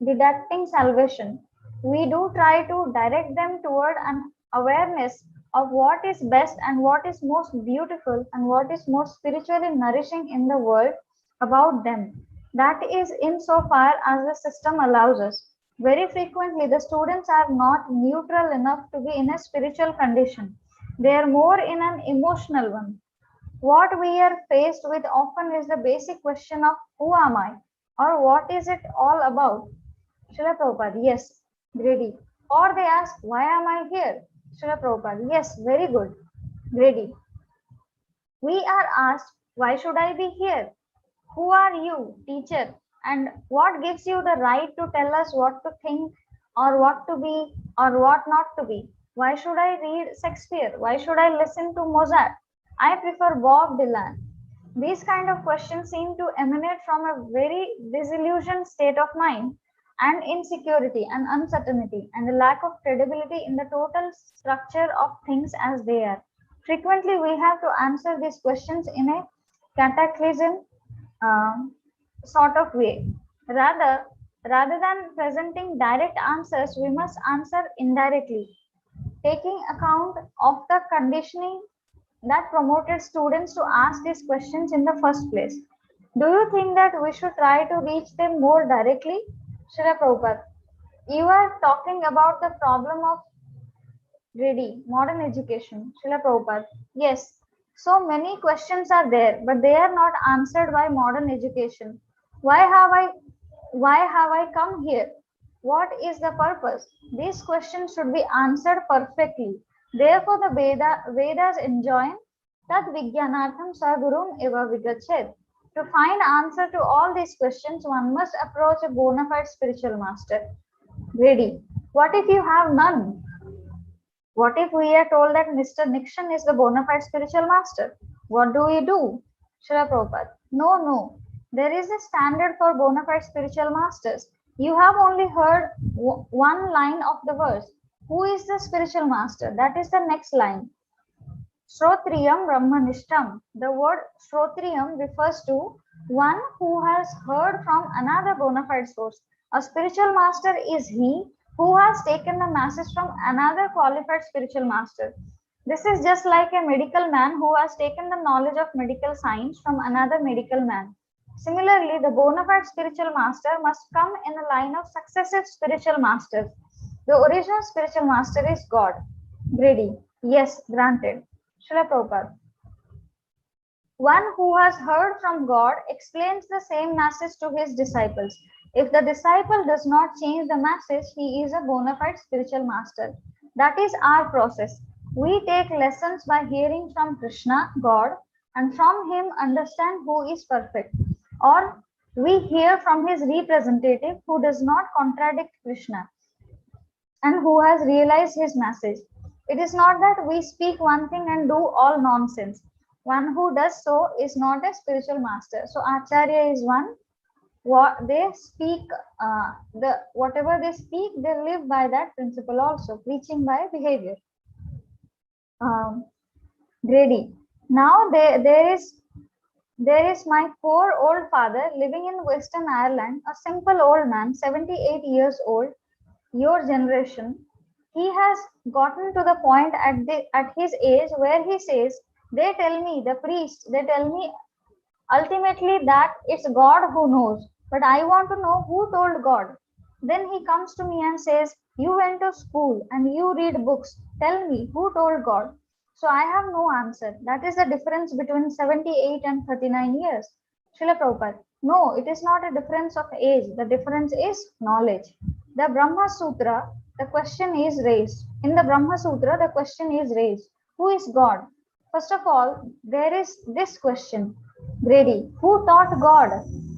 deducting salvation. We do try to direct them toward an awareness of what is best and what is most beautiful and what is most spiritually nourishing in the world about them. That is insofar as the system allows us. Very frequently, the students are not neutral enough to be in a spiritual condition. They are more in an emotional one. What we are faced with often is the basic question of who am I or what is it all about? Srila Prabhupada, yes, Grady. Or they ask, why am I here? Srila Prabhupada, yes, very good, Grady. We are asked, why should I be here? Who are you, teacher? And what gives you the right to tell us what to think or what to be or what not to be? Why should I read Shakespeare? Why should I listen to Mozart? I prefer Bob Dylan. These kind of questions seem to emanate from a very disillusioned state of mind and insecurity and uncertainty and a lack of credibility in the total structure of things as they are. Frequently, we have to answer these questions in a cataclysm sort of way. Rather than presenting direct answers, we must answer indirectly, taking account of the conditioning that promoted students to ask these questions in the first place. Do you think that we should try to reach them more directly? Srila Prabhupada, you are talking about the problem of modern education. Srila Prabhupada, yes. So many questions are there, but they are not answered by modern education. Why have I come here? What is the purpose? These questions should be answered perfectly. Therefore, the Vedas enjoin Tad Vijnanartham Sagurum Eva Vigachet. To find answer to all these questions, one must approach a bona fide spiritual master. Ready. What if you have none? What if we are told that Mr. Nixon is the bona fide spiritual master? What do we do? Srila Prabhupada. No. There is a standard for bona fide spiritual masters. You have only heard one line of the verse. Who is the spiritual master? That is the next line. Shrotriyam Brahmanishtam. The word Shrotriyam refers to one who has heard from another bona fide source. A spiritual master is he who has taken the message from another qualified spiritual master. This is just like a medical man who has taken the knowledge of medical science from another medical man. Similarly, the bona fide spiritual master must come in a line of successive spiritual masters. The original spiritual master is God. Grady. Yes, granted. Srila Prabhupada. One who has heard from God explains the same message to his disciples. If the disciple does not change the message, he is a bona fide spiritual master. That is our process. We take lessons by hearing from Krishna, God, and from him understand who is perfect. Or we hear from his representative who does not contradict Krishna and who has realized his message. It is not that we speak one thing and do all nonsense. One who does so is not a spiritual master. So Acharya is one. What they speak, whatever they speak, they live by that principle also. Preaching by behavior. Grady. Now there is my poor old father living in Western Ireland, a simple old man, 78 years old, your generation. He has gotten to the point at his age where he says, they tell me, the priest, they tell me ultimately that it's God who knows, but I want to know who told God. Then he comes to me and says, you went to school and you read books. Tell me who told God. So I have no answer. That is the difference between 78 and 39 years. Srila Prabhupada. No, it is not a difference of age. The difference is knowledge. The Brahma Sutra the question is raised. In the Brahma Sutra, the question is raised. Who is God? First of all, there is this question. Grady, who taught God?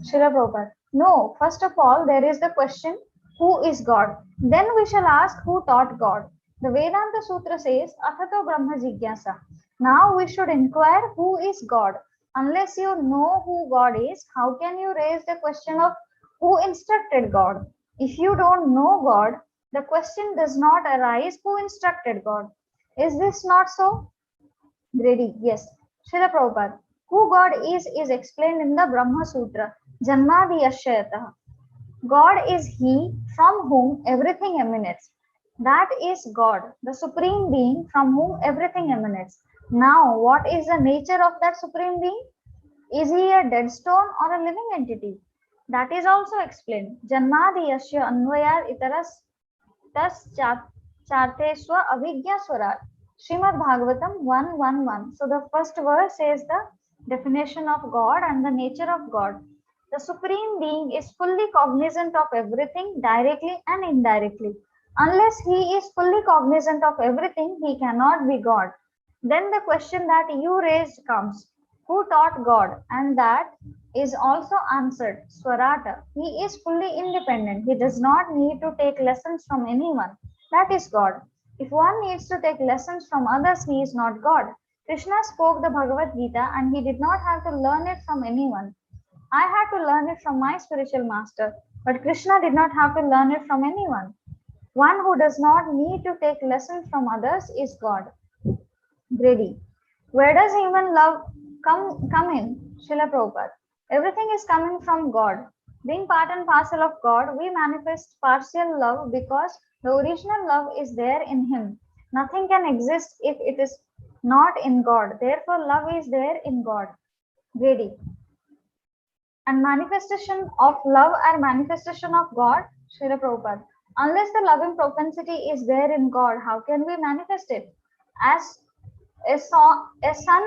Srila Prabhupada. No, first of all, there is the question, who is God? Then we shall ask who taught God. The Vedanta Sutra says, Athato Brahma Jigyasa. Now we should inquire who is God. Unless you know who God is, how can you raise the question of who instructed God? If you don't know God, the question does not arise who instructed God. Is this not so? Grady, yes. Srila Prabhupada, who God is explained in the Brahma Sutra. Janmadi Yashayatah. God is He from whom everything emanates. That is God, the Supreme Being from whom everything emanates. Now, what is the nature of that Supreme Being? Is he a dead stone or a living entity? That is also explained. Janmadi Yashya Anvayar Itaras Tas Charteswa Avigya Swarat. Srimad Bhagavatam 1:1:1. So the first verse says the definition of God and the nature of God. The Supreme Being is fully cognizant of everything directly and indirectly. Unless he is fully cognizant of everything, he cannot be God. Then the question that you raised comes, who taught God? And that is also answered. Swarata. He is fully independent. He does not need to take lessons from anyone. That is God. If one needs to take lessons from others, he is not God. Krishna spoke the Bhagavad Gita and he did not have to learn it from anyone. I had to learn it from my spiritual master, but Krishna did not have to learn it from anyone. One who does not need to take lessons from others is God. Grady. Where does human love come in? Srila Prabhupada. Everything is coming from God. Being part and parcel of God, we manifest partial love because the original love is there in Him. Nothing can exist if it is not in God. Therefore, love is there in God. Grady. And manifestation of love are manifestation of God, Srila Prabhupada. Unless the loving propensity is there in God, how can we manifest it? As a son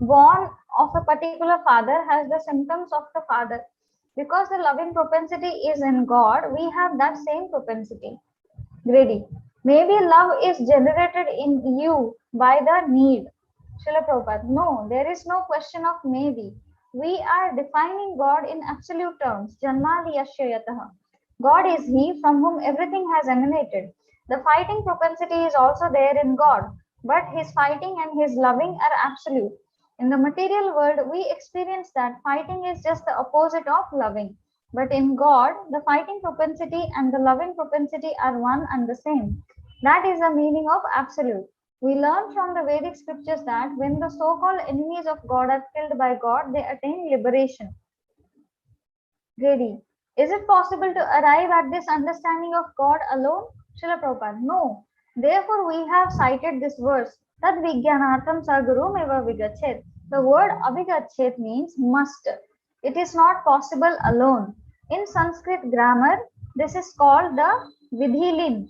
born of a particular father has the symptoms of the father. Because the loving propensity is in God, we have that same propensity. Grady. Maybe love is generated in you by the need. Srila Prabhupada. No, there is no question of maybe. We are defining God in absolute terms. Janmadi Yashayataha. God is He from whom everything has emanated. The fighting propensity is also there in God, but His fighting and His loving are absolute. In the material world, we experience that fighting is just the opposite of loving. But in God, the fighting propensity and the loving propensity are one and the same. That is the meaning of absolute. We learn from the Vedic scriptures that when the so-called enemies of God are killed by God, they attain liberation. Grady. Is it possible to arrive at this understanding of God alone? Srila Prabhupada. No. Therefore, we have cited this verse. Tad Vijnanartham Sargurum eva vigachet. The word avigachet means must. It is not possible alone. In Sanskrit grammar, this is called the vidhilin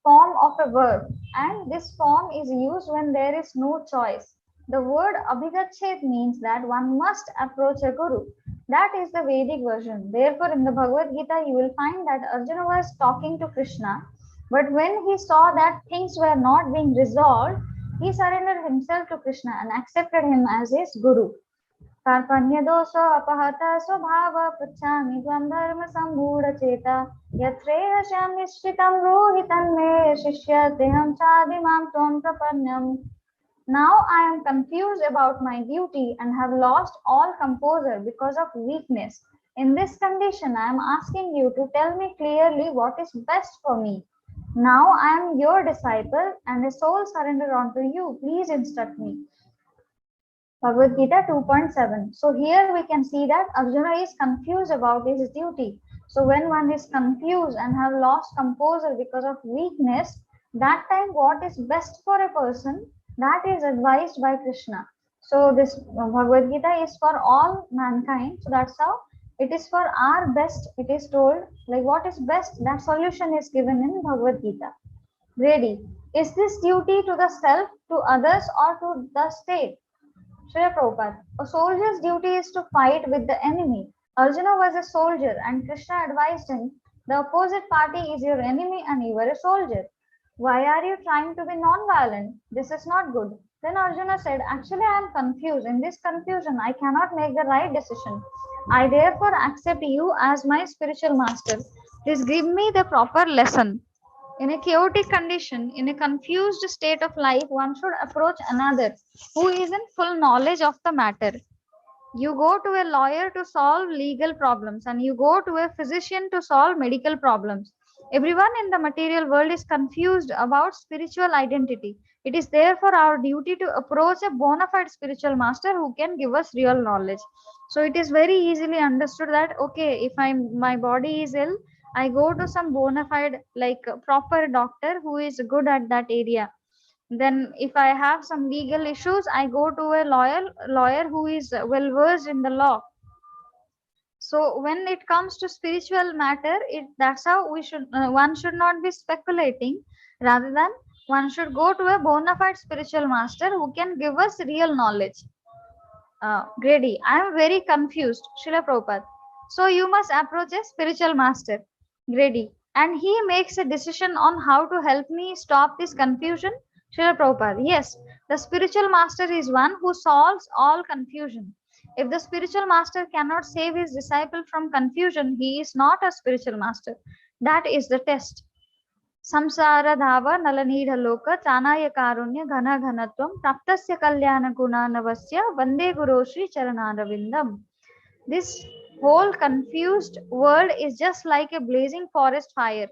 form of a verb, and this form is used when there is no choice. The word abhigachet means that one must approach a guru. That is the Vedic version. Therefore, in the Bhagavad Gita, you will find that Arjuna was talking to Krishna, but when he saw that things were not being resolved, he surrendered himself to Krishna and accepted him as his guru. कार्पण्यदोषो अपहता स्वभाव पृच्छामि त्वं धर्मसम्मूढचेता यत्रेहस्यं निश्चितं ब्रूहि तन्मे शिष्यतेऽहं चादिमां त्वं प्रपन्नम्. Now I am confused about my duty and have lost all composure because of weakness. In this condition, I am asking you to tell me clearly what is best for me. Now I am your disciple and a soul surrendered unto you. Please instruct me. Bhagavad Gita 2.7. So here we can see that Arjuna is confused about his duty. So when one is confused and have lost composure because of weakness, that time what is best for a person, that is advised by Krishna. So this Bhagavad Gita is for all mankind. So that's how it is for our best. It is told like what is best, that solution is given in Bhagavad Gita. Ready. Is this duty to the self, to others, or to the state? Srila Prabhupada, a soldier's duty is to fight with the enemy. Arjuna was a soldier and Krishna advised him The opposite party is your enemy and you are a soldier. Why are you trying to be non-violent? This is not good. Then Arjuna said, actually I am confused. In this confusion, I cannot make the right decision. I therefore accept you as my spiritual master. Please give me the proper lesson. In a chaotic condition, in a confused state of life, one should approach another who is in full knowledge of the matter. You go to a lawyer to solve legal problems, and you go to a physician to solve medical problems. Everyone in the material world is confused about spiritual identity. It is therefore our duty to approach a bona fide spiritual master who can give us real knowledge. So it is very easily understood that okay, if my body is ill, I go to some bona fide like proper doctor who is good at that area. Then if I have some legal issues, I go to a lawyer who is well versed in the law. So when it comes to spiritual matter, that's how we should one should not be speculating, rather than one should go to a bona fide spiritual master who can give us real knowledge. Grady, I am very confused, Srila Prabhupada. So you must approach a spiritual master, Grady, and he makes a decision on how to help me stop this confusion. Srila Prabhupada, yes, the spiritual master is one who solves all confusion. If the spiritual master cannot save his disciple from confusion, he is not a spiritual master. That is the test. ಸಂಸಾರ ಧಾವ ನಲನೀಢ ಲೋಕ ಚಾನಾಯ ಕಾರುಣ್ಯ ಘನ ಘನತ್ವಂ ಪ್ರಾಪ್ತಸ್ಯ ಕಲ್ಯಾಣ ಗುಣಾನವಸ್ಯ ವಂದೇ ಗುರು Shri ಚರಣಾರವಿಂದಂ. This whole confused world is just like a blazing forest fire.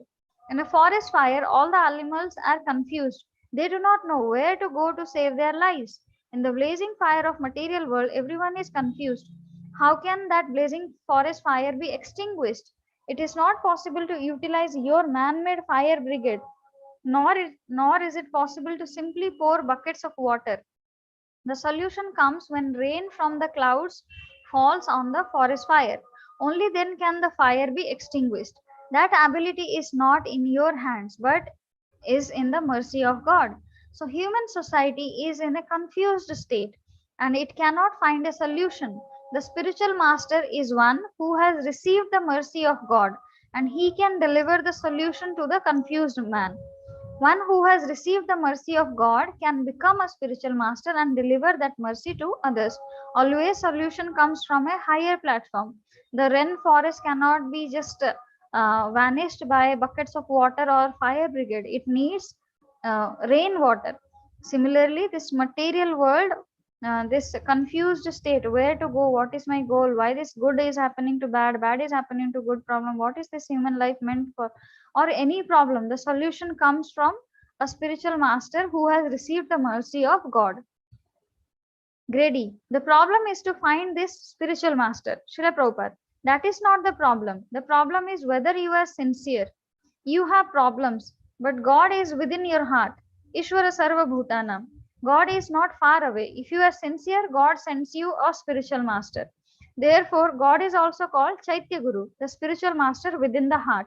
In a forest fire, all the animals are confused. They do not know where to go to save their lives. In the blazing fire of material world, everyone is confused. How can that blazing forest fire be extinguished? It is not possible to utilize your man-made fire brigade, nor is it possible to simply pour buckets of water. The solution comes when rain from the clouds falls on the forest fire. Only then can the fire be extinguished. That ability is not in your hands, but is in the mercy of God. So human society is in a confused state and it cannot find a solution. The spiritual master is one who has received the mercy of God, and he can deliver the solution to the confused man. One who has received the mercy of God can become a spiritual master and deliver that mercy to others. Always solution comes from a higher platform. The rain forest cannot be just vanished by buckets of water or fire brigade. It needs rainwater. Similarly, this material world, this confused state, where to go, what is my goal, why this good is happening to bad, bad is happening to good problem, what is this human life meant for, or any problem, the solution comes from a spiritual master who has received the mercy of God. Grady, the problem is to find this spiritual master. Srila Prabhupada, that is not the problem. The problem is whether you are sincere. You have problems, but God is within your heart. Ishvara Sarva Bhutanam. God is not far away. If you are sincere, God sends you a spiritual master. Therefore, God is also called Chaitya Guru, the spiritual master within the heart.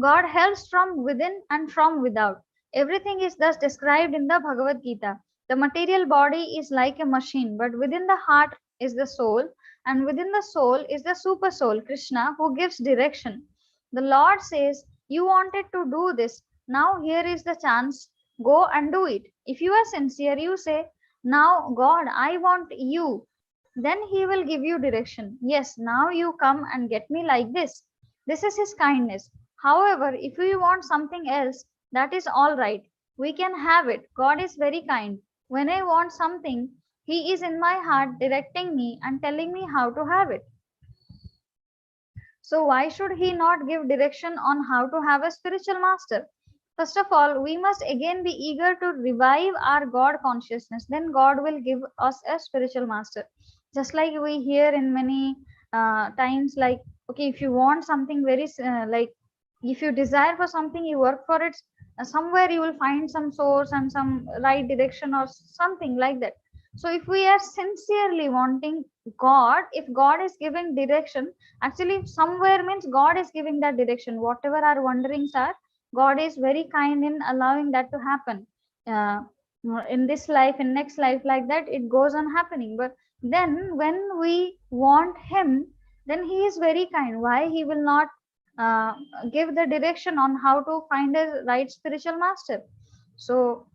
God helps from within and from without. Everything is thus described in the Bhagavad Gita. The material body is like a machine, but within the heart is the soul, and within the soul is the super soul, Krishna, who gives direction. The Lord says, you wanted to do this. Now here is the chance. Go and do it. If you are sincere, you say, now God, I want you. Then he will give you direction. Yes, now you come and get me like this. This is his kindness. However, if you want something else, that is all right. We can have it. God is very kind. When I want something, he is in my heart directing me and telling me how to have it. So why should he not give direction on how to have a spiritual master? First of all, we must again be eager to revive our God consciousness. Then God will give us a spiritual master. Just like we hear in many times, like, okay, if you want something very, like, if you desire for something, you work for it, somewhere you will find some source and some right direction or something like that. So if we are sincerely wanting God, if God is giving direction, actually somewhere means God is giving that direction. Whatever our wanderings are, God is very kind in allowing that to happen. In this life, in next life, like that, it goes on happening. But then when we want him, then he is very kind. Why he will not give the direction on how to find a right spiritual master. So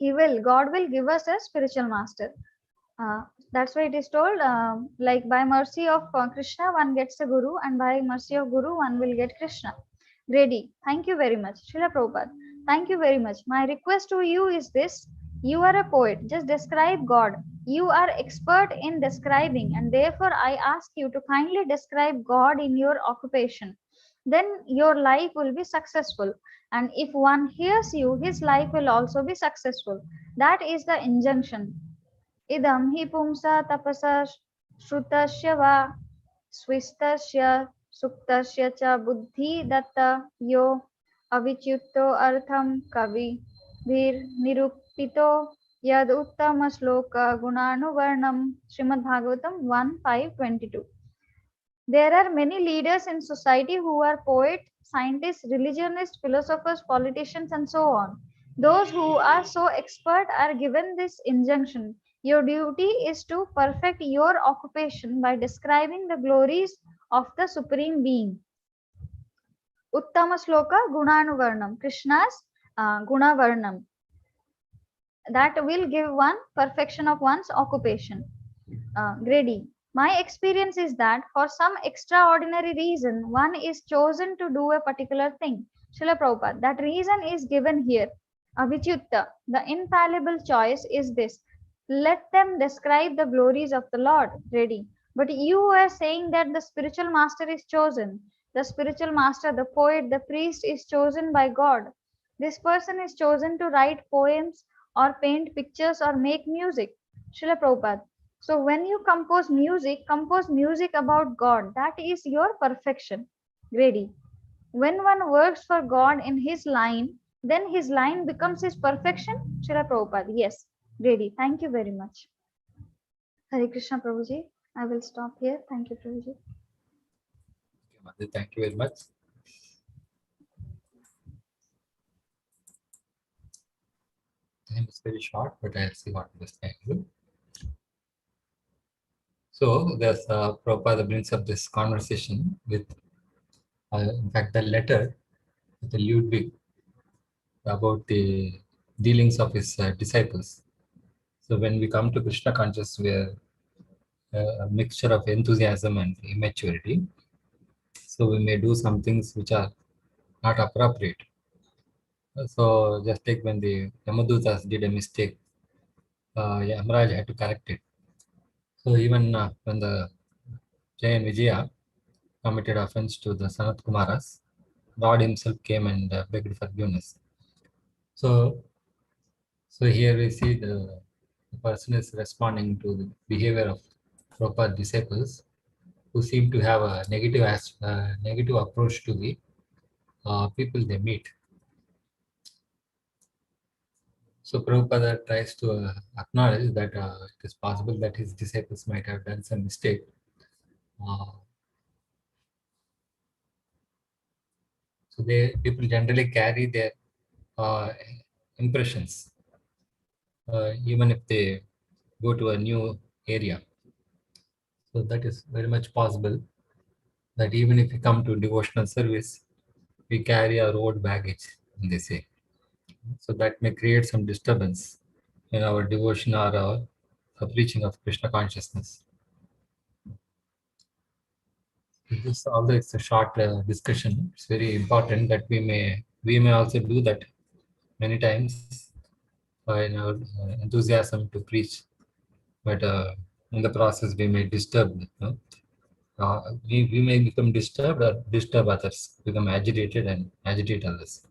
God will give us a spiritual master. Uh, that's why it is told, like by mercy of Krishna, one gets a guru, and by mercy of guru, one will get Krishna. Grady, thank you very much. Srila Prabhupada, thank you very much. My request to you is this: you are a poet, just describe God. You are expert in describing, and therefore I ask you to kindly describe God in your occupation. Then your life will be successful. And if one hears you, his life will also be successful. That is the injunction. Idam hi pumsa tapasa shrutasya va swistasya suktasya cha buddhi datta yo avichutto artham kavi vir nirupito yad uttama shloka gunanuvarnam. Srimad Bhagavatam 1:5-22. There are many leaders in society who are poets, scientists, religionists, philosophers, politicians, and so on. Those who are so expert are given this injunction. Your duty is to perfect your occupation by describing the glories of the Supreme Being. Uttama Sloka Gunanuvarnam, Krishna's Gunavarnam. That will give one perfection of one's occupation. Grady. My experience is that for some extraordinary reason, one is chosen to do a particular thing. Srila Prabhupada, that reason is given here. Avichutta, the infallible choice is this: let them describe the glories of the Lord. Ready. But you were saying that the spiritual master is chosen. The spiritual master, the poet, the priest is chosen by God. This person is chosen to write poems or paint pictures or make music. Srila Prabhupada. So when you compose music about God. That is your perfection. Grady. When one works for God in his line, then his line becomes his perfection. Srila Prabhupada. Yes. Grady. Thank you very much. Hare Krishna Prabhuji. I will stop here. Thank you, Prabhuji. Thank you very much. Time is very short, but I'll see what this can do. So there's Prabhupada brings up this conversation with, in fact, the letter with the Ludwig about the dealings of his disciples. So when we come to Krishna conscious, we are a mixture of enthusiasm and immaturity. So we may do some things which are not appropriate. So just like when the Yamadutas did a mistake, Yamaraj had to correct it. So even when the Jaya and Vijaya committed offense to the Sanat Kumaras, Lord himself came and begged forgiveness. So here we see the person is responding to the behavior of proper disciples who seem to have a negative approach to the people they meet. So Prabhupada tries to acknowledge that it is possible that his disciples might have done some mistake. So people generally carry their impressions, even if they go to a new area. So that is very much possible that even if we come to devotional service, we carry our old baggage, they say. So that may create some disturbance in our devotion or our preaching of Krishna consciousness. This, although it's a short discussion, it's very important that we may also do that many times in our enthusiasm to preach, but in the process we may disturb. We may become disturbed or disturb others, become agitated and agitate others.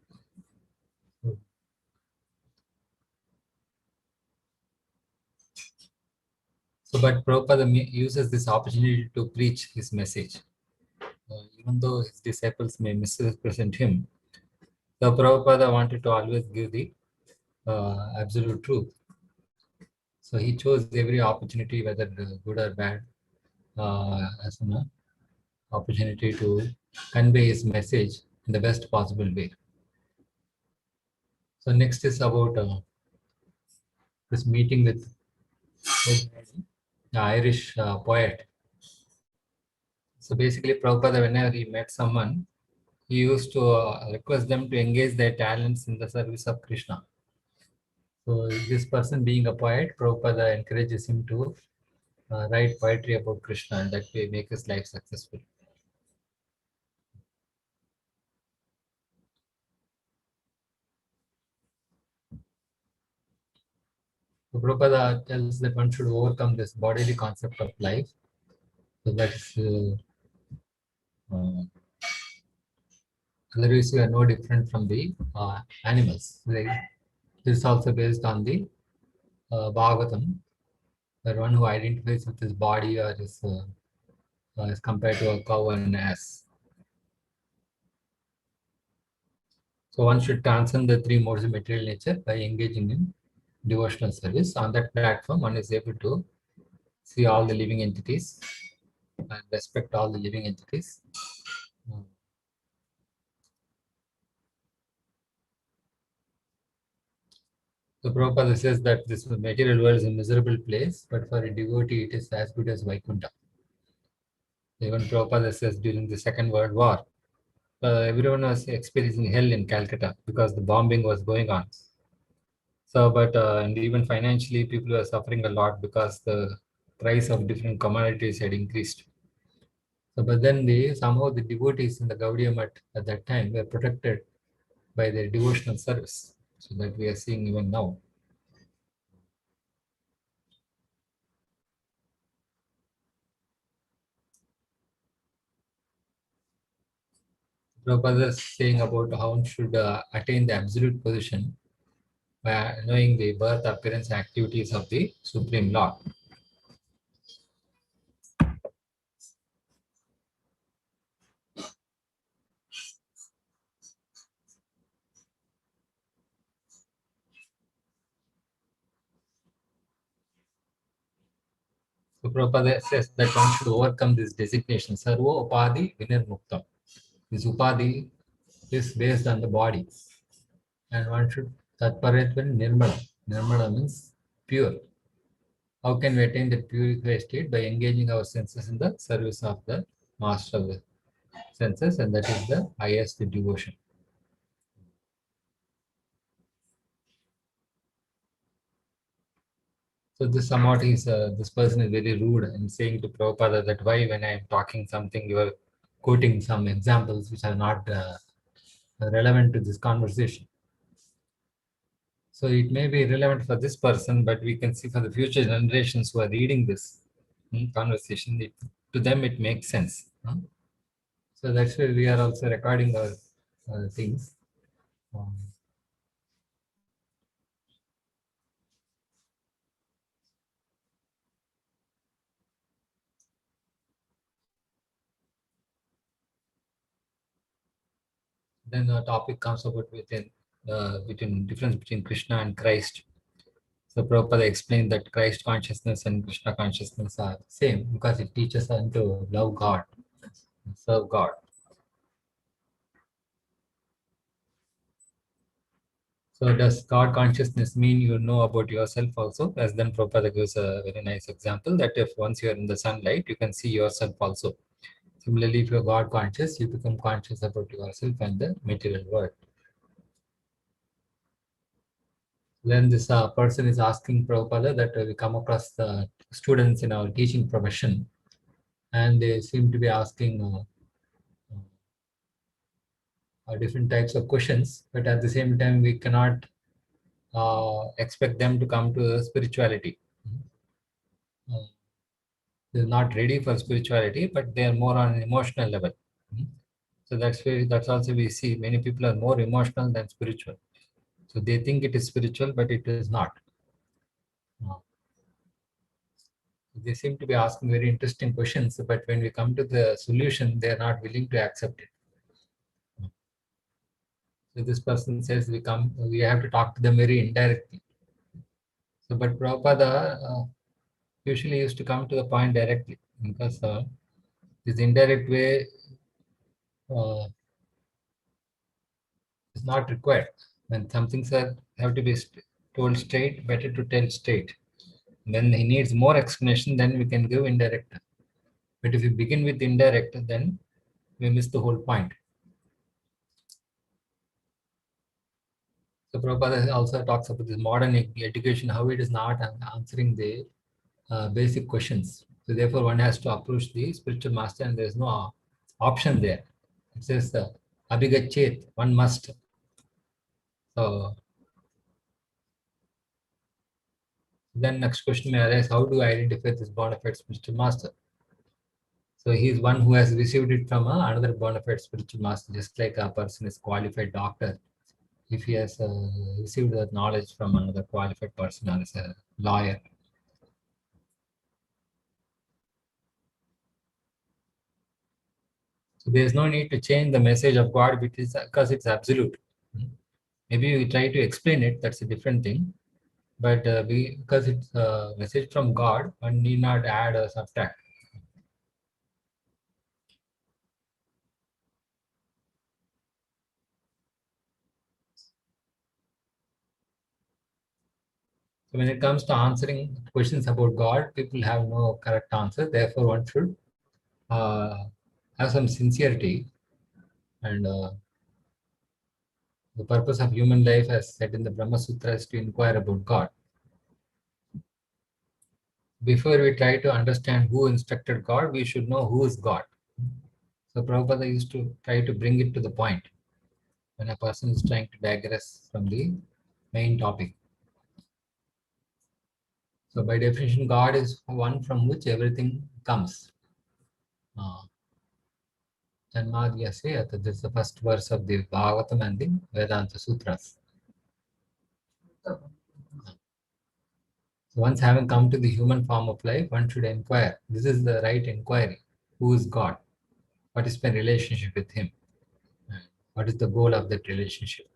So, but Prabhupada uses this opportunity to preach his message. Even though his disciples may misrepresent him, the Prabhupada wanted to always give the absolute truth. So he chose every opportunity, whether good or bad, as an opportunity to convey his message in the best possible way. So next is about this meeting with the Irish poet. So basically, Prabhupada, whenever he met someone, he used to request them to engage their talents in the service of Krishna. So this person being a poet, Prabhupada encourages him to write poetry about Krishna, and that way make his life successful. So Prabhupada tells that one should overcome this bodily concept of life. So that's otherwise you are no different from the animals. This is also based on the Bhagavatam, where one who identifies with his body or is compared to a cow and an ass. So one should transcend the three modes of material nature by engaging in devotional service. On that platform, one is able to see all the living entities and respect all the living entities. So Prabhupada says that this material world is a miserable place, but for a devotee it is as good as Vaikuntha. Even Prabhupada says during the Second World War, everyone was experiencing hell in Calcutta because the bombing was going on. So, but and even financially, people were suffering a lot because the price of different commodities had increased. So, but then somehow the devotees in the Gaudiya Math at that time were protected by their devotional service. So that we are seeing even now. Prabhupada is saying about how one should attain the absolute position by knowing the birth, appearance, and activities of the Supreme Lord. So Prabhupada says that one should overcome this designation, Sarvo Upadi Vinirmuktam. This Upadi is based on the body. And one should Tatparetvan Nirmala. Nirmala means pure. How can we attain the purified state? By engaging our senses in the service of the master of the senses, and that is the highest devotion. So this somewhat is this person is very rude and saying to Prabhupada that why when I am talking something you are quoting some examples which are not relevant to this conversation. So it may be relevant for this person, but we can see for the future generations who are reading this conversation, to them it makes sense. So that's why we are also recording our things. Then the topic comes about between difference between Krishna and Christ. So Prabhupada explained that Christ consciousness and Krishna consciousness are the same because it teaches us to love God, serve God. So does God consciousness mean you know about yourself also? As then Prabhupada gives a very nice example that if once you are in the sunlight, you can see yourself also. Similarly, if you are God conscious, you become conscious about yourself and the material world. Then this person is asking Prabhupada that we come across the students in our teaching profession, and they seem to be asking different types of questions, but at the same time, we cannot expect them to come to spirituality. They're not ready for spirituality, but they are more on an emotional level. So that's also we see many people are more emotional than spiritual. So they think it is spiritual, but it is not. They seem to be asking very interesting questions, but when we come to the solution, they are not willing to accept it. So this person says we have to talk to them very indirectly. So, but Prabhupada usually used to come to the point directly because this indirect way is not required. When some things have to be told straight, better to tell straight. When he needs more explanation, then we can give indirect. But if we begin with indirect, then we miss the whole point. So Prabhupada also talks about this modern education, how it is not answering the basic questions. So therefore, one has to approach the spiritual master, and there is no option there. It says abhigachet, one must. So then next question may arise, how do I identify this bona fide spiritual master? So he is one who has received it from another bona fide spiritual master, just like a person is qualified doctor. If he has received that knowledge from another qualified person or as a lawyer. So there is no need to change the message of God because it's absolute. Maybe we try to explain it, that's a different thing. But because it's a message from God, one need not add or subtract. So when it comes to answering questions about God, people have no correct answer. Therefore, one should have some sincerity. And the purpose of human life, as said in the Brahma Sutra, is to inquire about God. Before we try to understand who instructed God, we should know who is God. So Prabhupada used to try to bring it to the point when a person is trying to digress from the main topic. So by definition, God is one from which everything comes. Janmadhyasya, that is the first verse of the Bhagavatam and the Vedanta Sutras. So once having come to the human form of life, one should inquire. This is the right inquiry. Who is God? What is my relationship with Him? What is the goal of that relationship?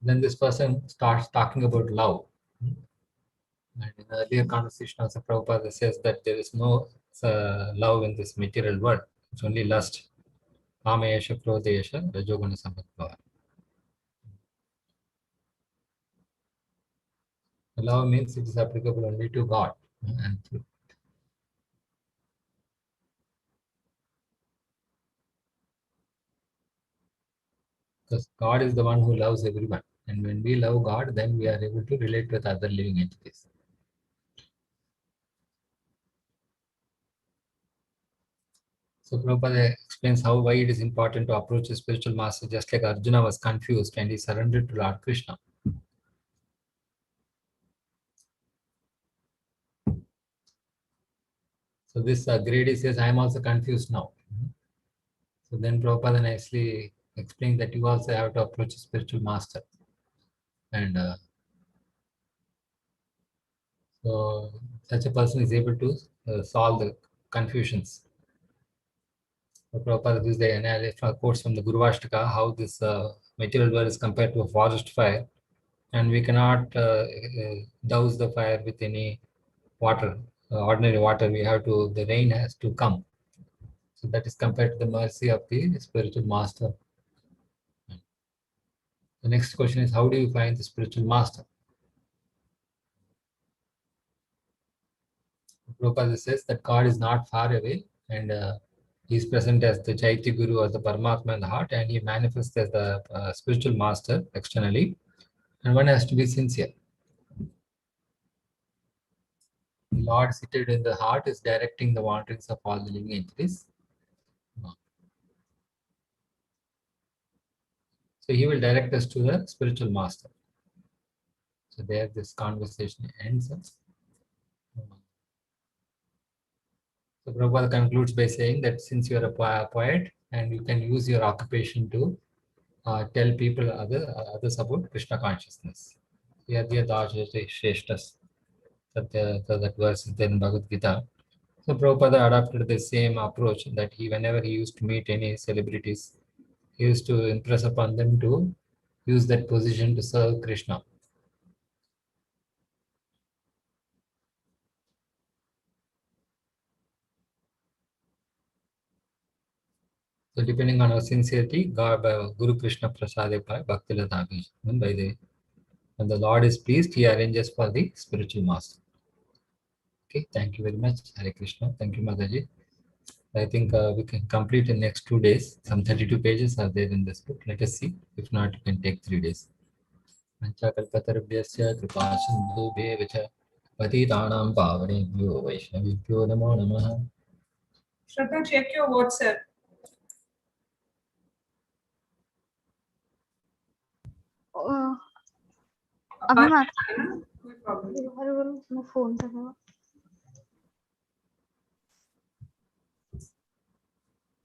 Then this person starts talking about love. And in the earlier conversation, also Prabhupada says that there is no love in this material world. It's only lust. Kamayesha, Krodesha, Rajoguna Samatva. Love means it is applicable only to God. And because God is the one who loves everyone. And when we love God, then we are able to relate with other living entities. So Prabhupada explains why it is important to approach a spiritual master, just like Arjuna was confused and he surrendered to Lord Krishna. So this Grady says, I am also confused now. So then Prabhupada nicely explained that you also have to approach a spiritual master. And so such a person is able to solve the confusions. So Prabhupada gives the analysis quotes from the Guru Ashtaka, how this material world is compared to a forest fire. And we cannot douse the fire with any water, ordinary water. We have to, the rain has to come. So that is compared to the mercy of the spiritual master. The next question is, how do you find the spiritual master? Prabhupada says that God is not far away and he is present as the Chaitya Guru or the Paramatma in the heart, and he manifests as the spiritual master externally, and one has to be sincere. The Lord seated in the heart is directing the wanderings of all the living entities. So he will direct us to the spiritual master. So there this conversation ends. So Prabhupada concludes by saying that since you are a poet and you can use your occupation to tell people others about Krishna consciousness. Shreshtas. That verse is there in Bhagavad Gita. So Prabhupada adopted the same approach that whenever he used to meet any celebrities, he used to impress upon them to use that position to serve Krishna. So depending on our sincerity, God, Guru Krishna Prasade Bhakti Lata when the Lord is pleased, he arranges for the spiritual master. Okay, thank you very much. Hare Krishna. Thank you, Mataji. I think we can complete in next 2 days. Some 32 pages are there in this book. Let us see. If not, you can take 3 days. Panchakalpatarubhyasya kripasindhubhyev cha patitanam pavanebhyo vaishnavibhyo namo namaha. Shraddha, check your WhatsApp. अभी मत कोई problem नहीं। अरे बोलो मैं phone से करो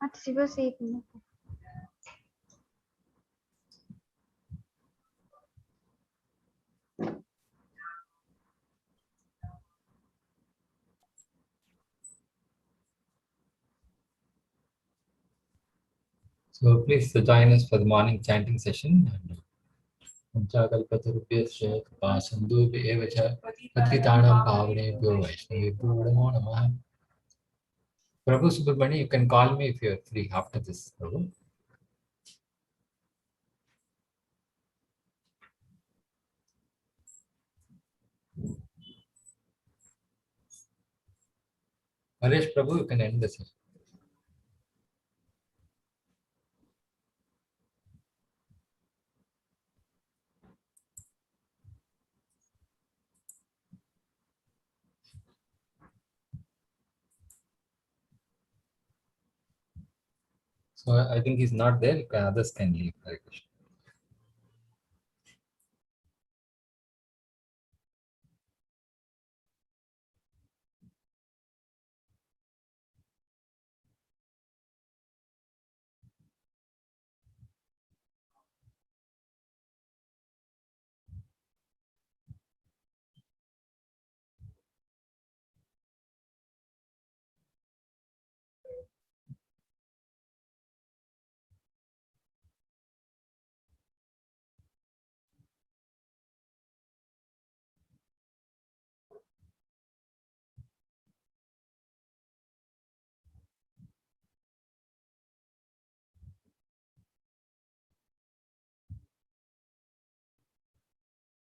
अच्छा बस 1 minute So please join us for the morning chanting session. Panchakalpatarubhyasya kripasindhubhyev cha patitanam pavanebhyo vaishnavibhyo namo namaha. Prabhu Subramani, you can call me if you are free after this. Prabhu. Harish Prabhu, you can end the session. So I think he's not there. Others can leave. Hare Krishna.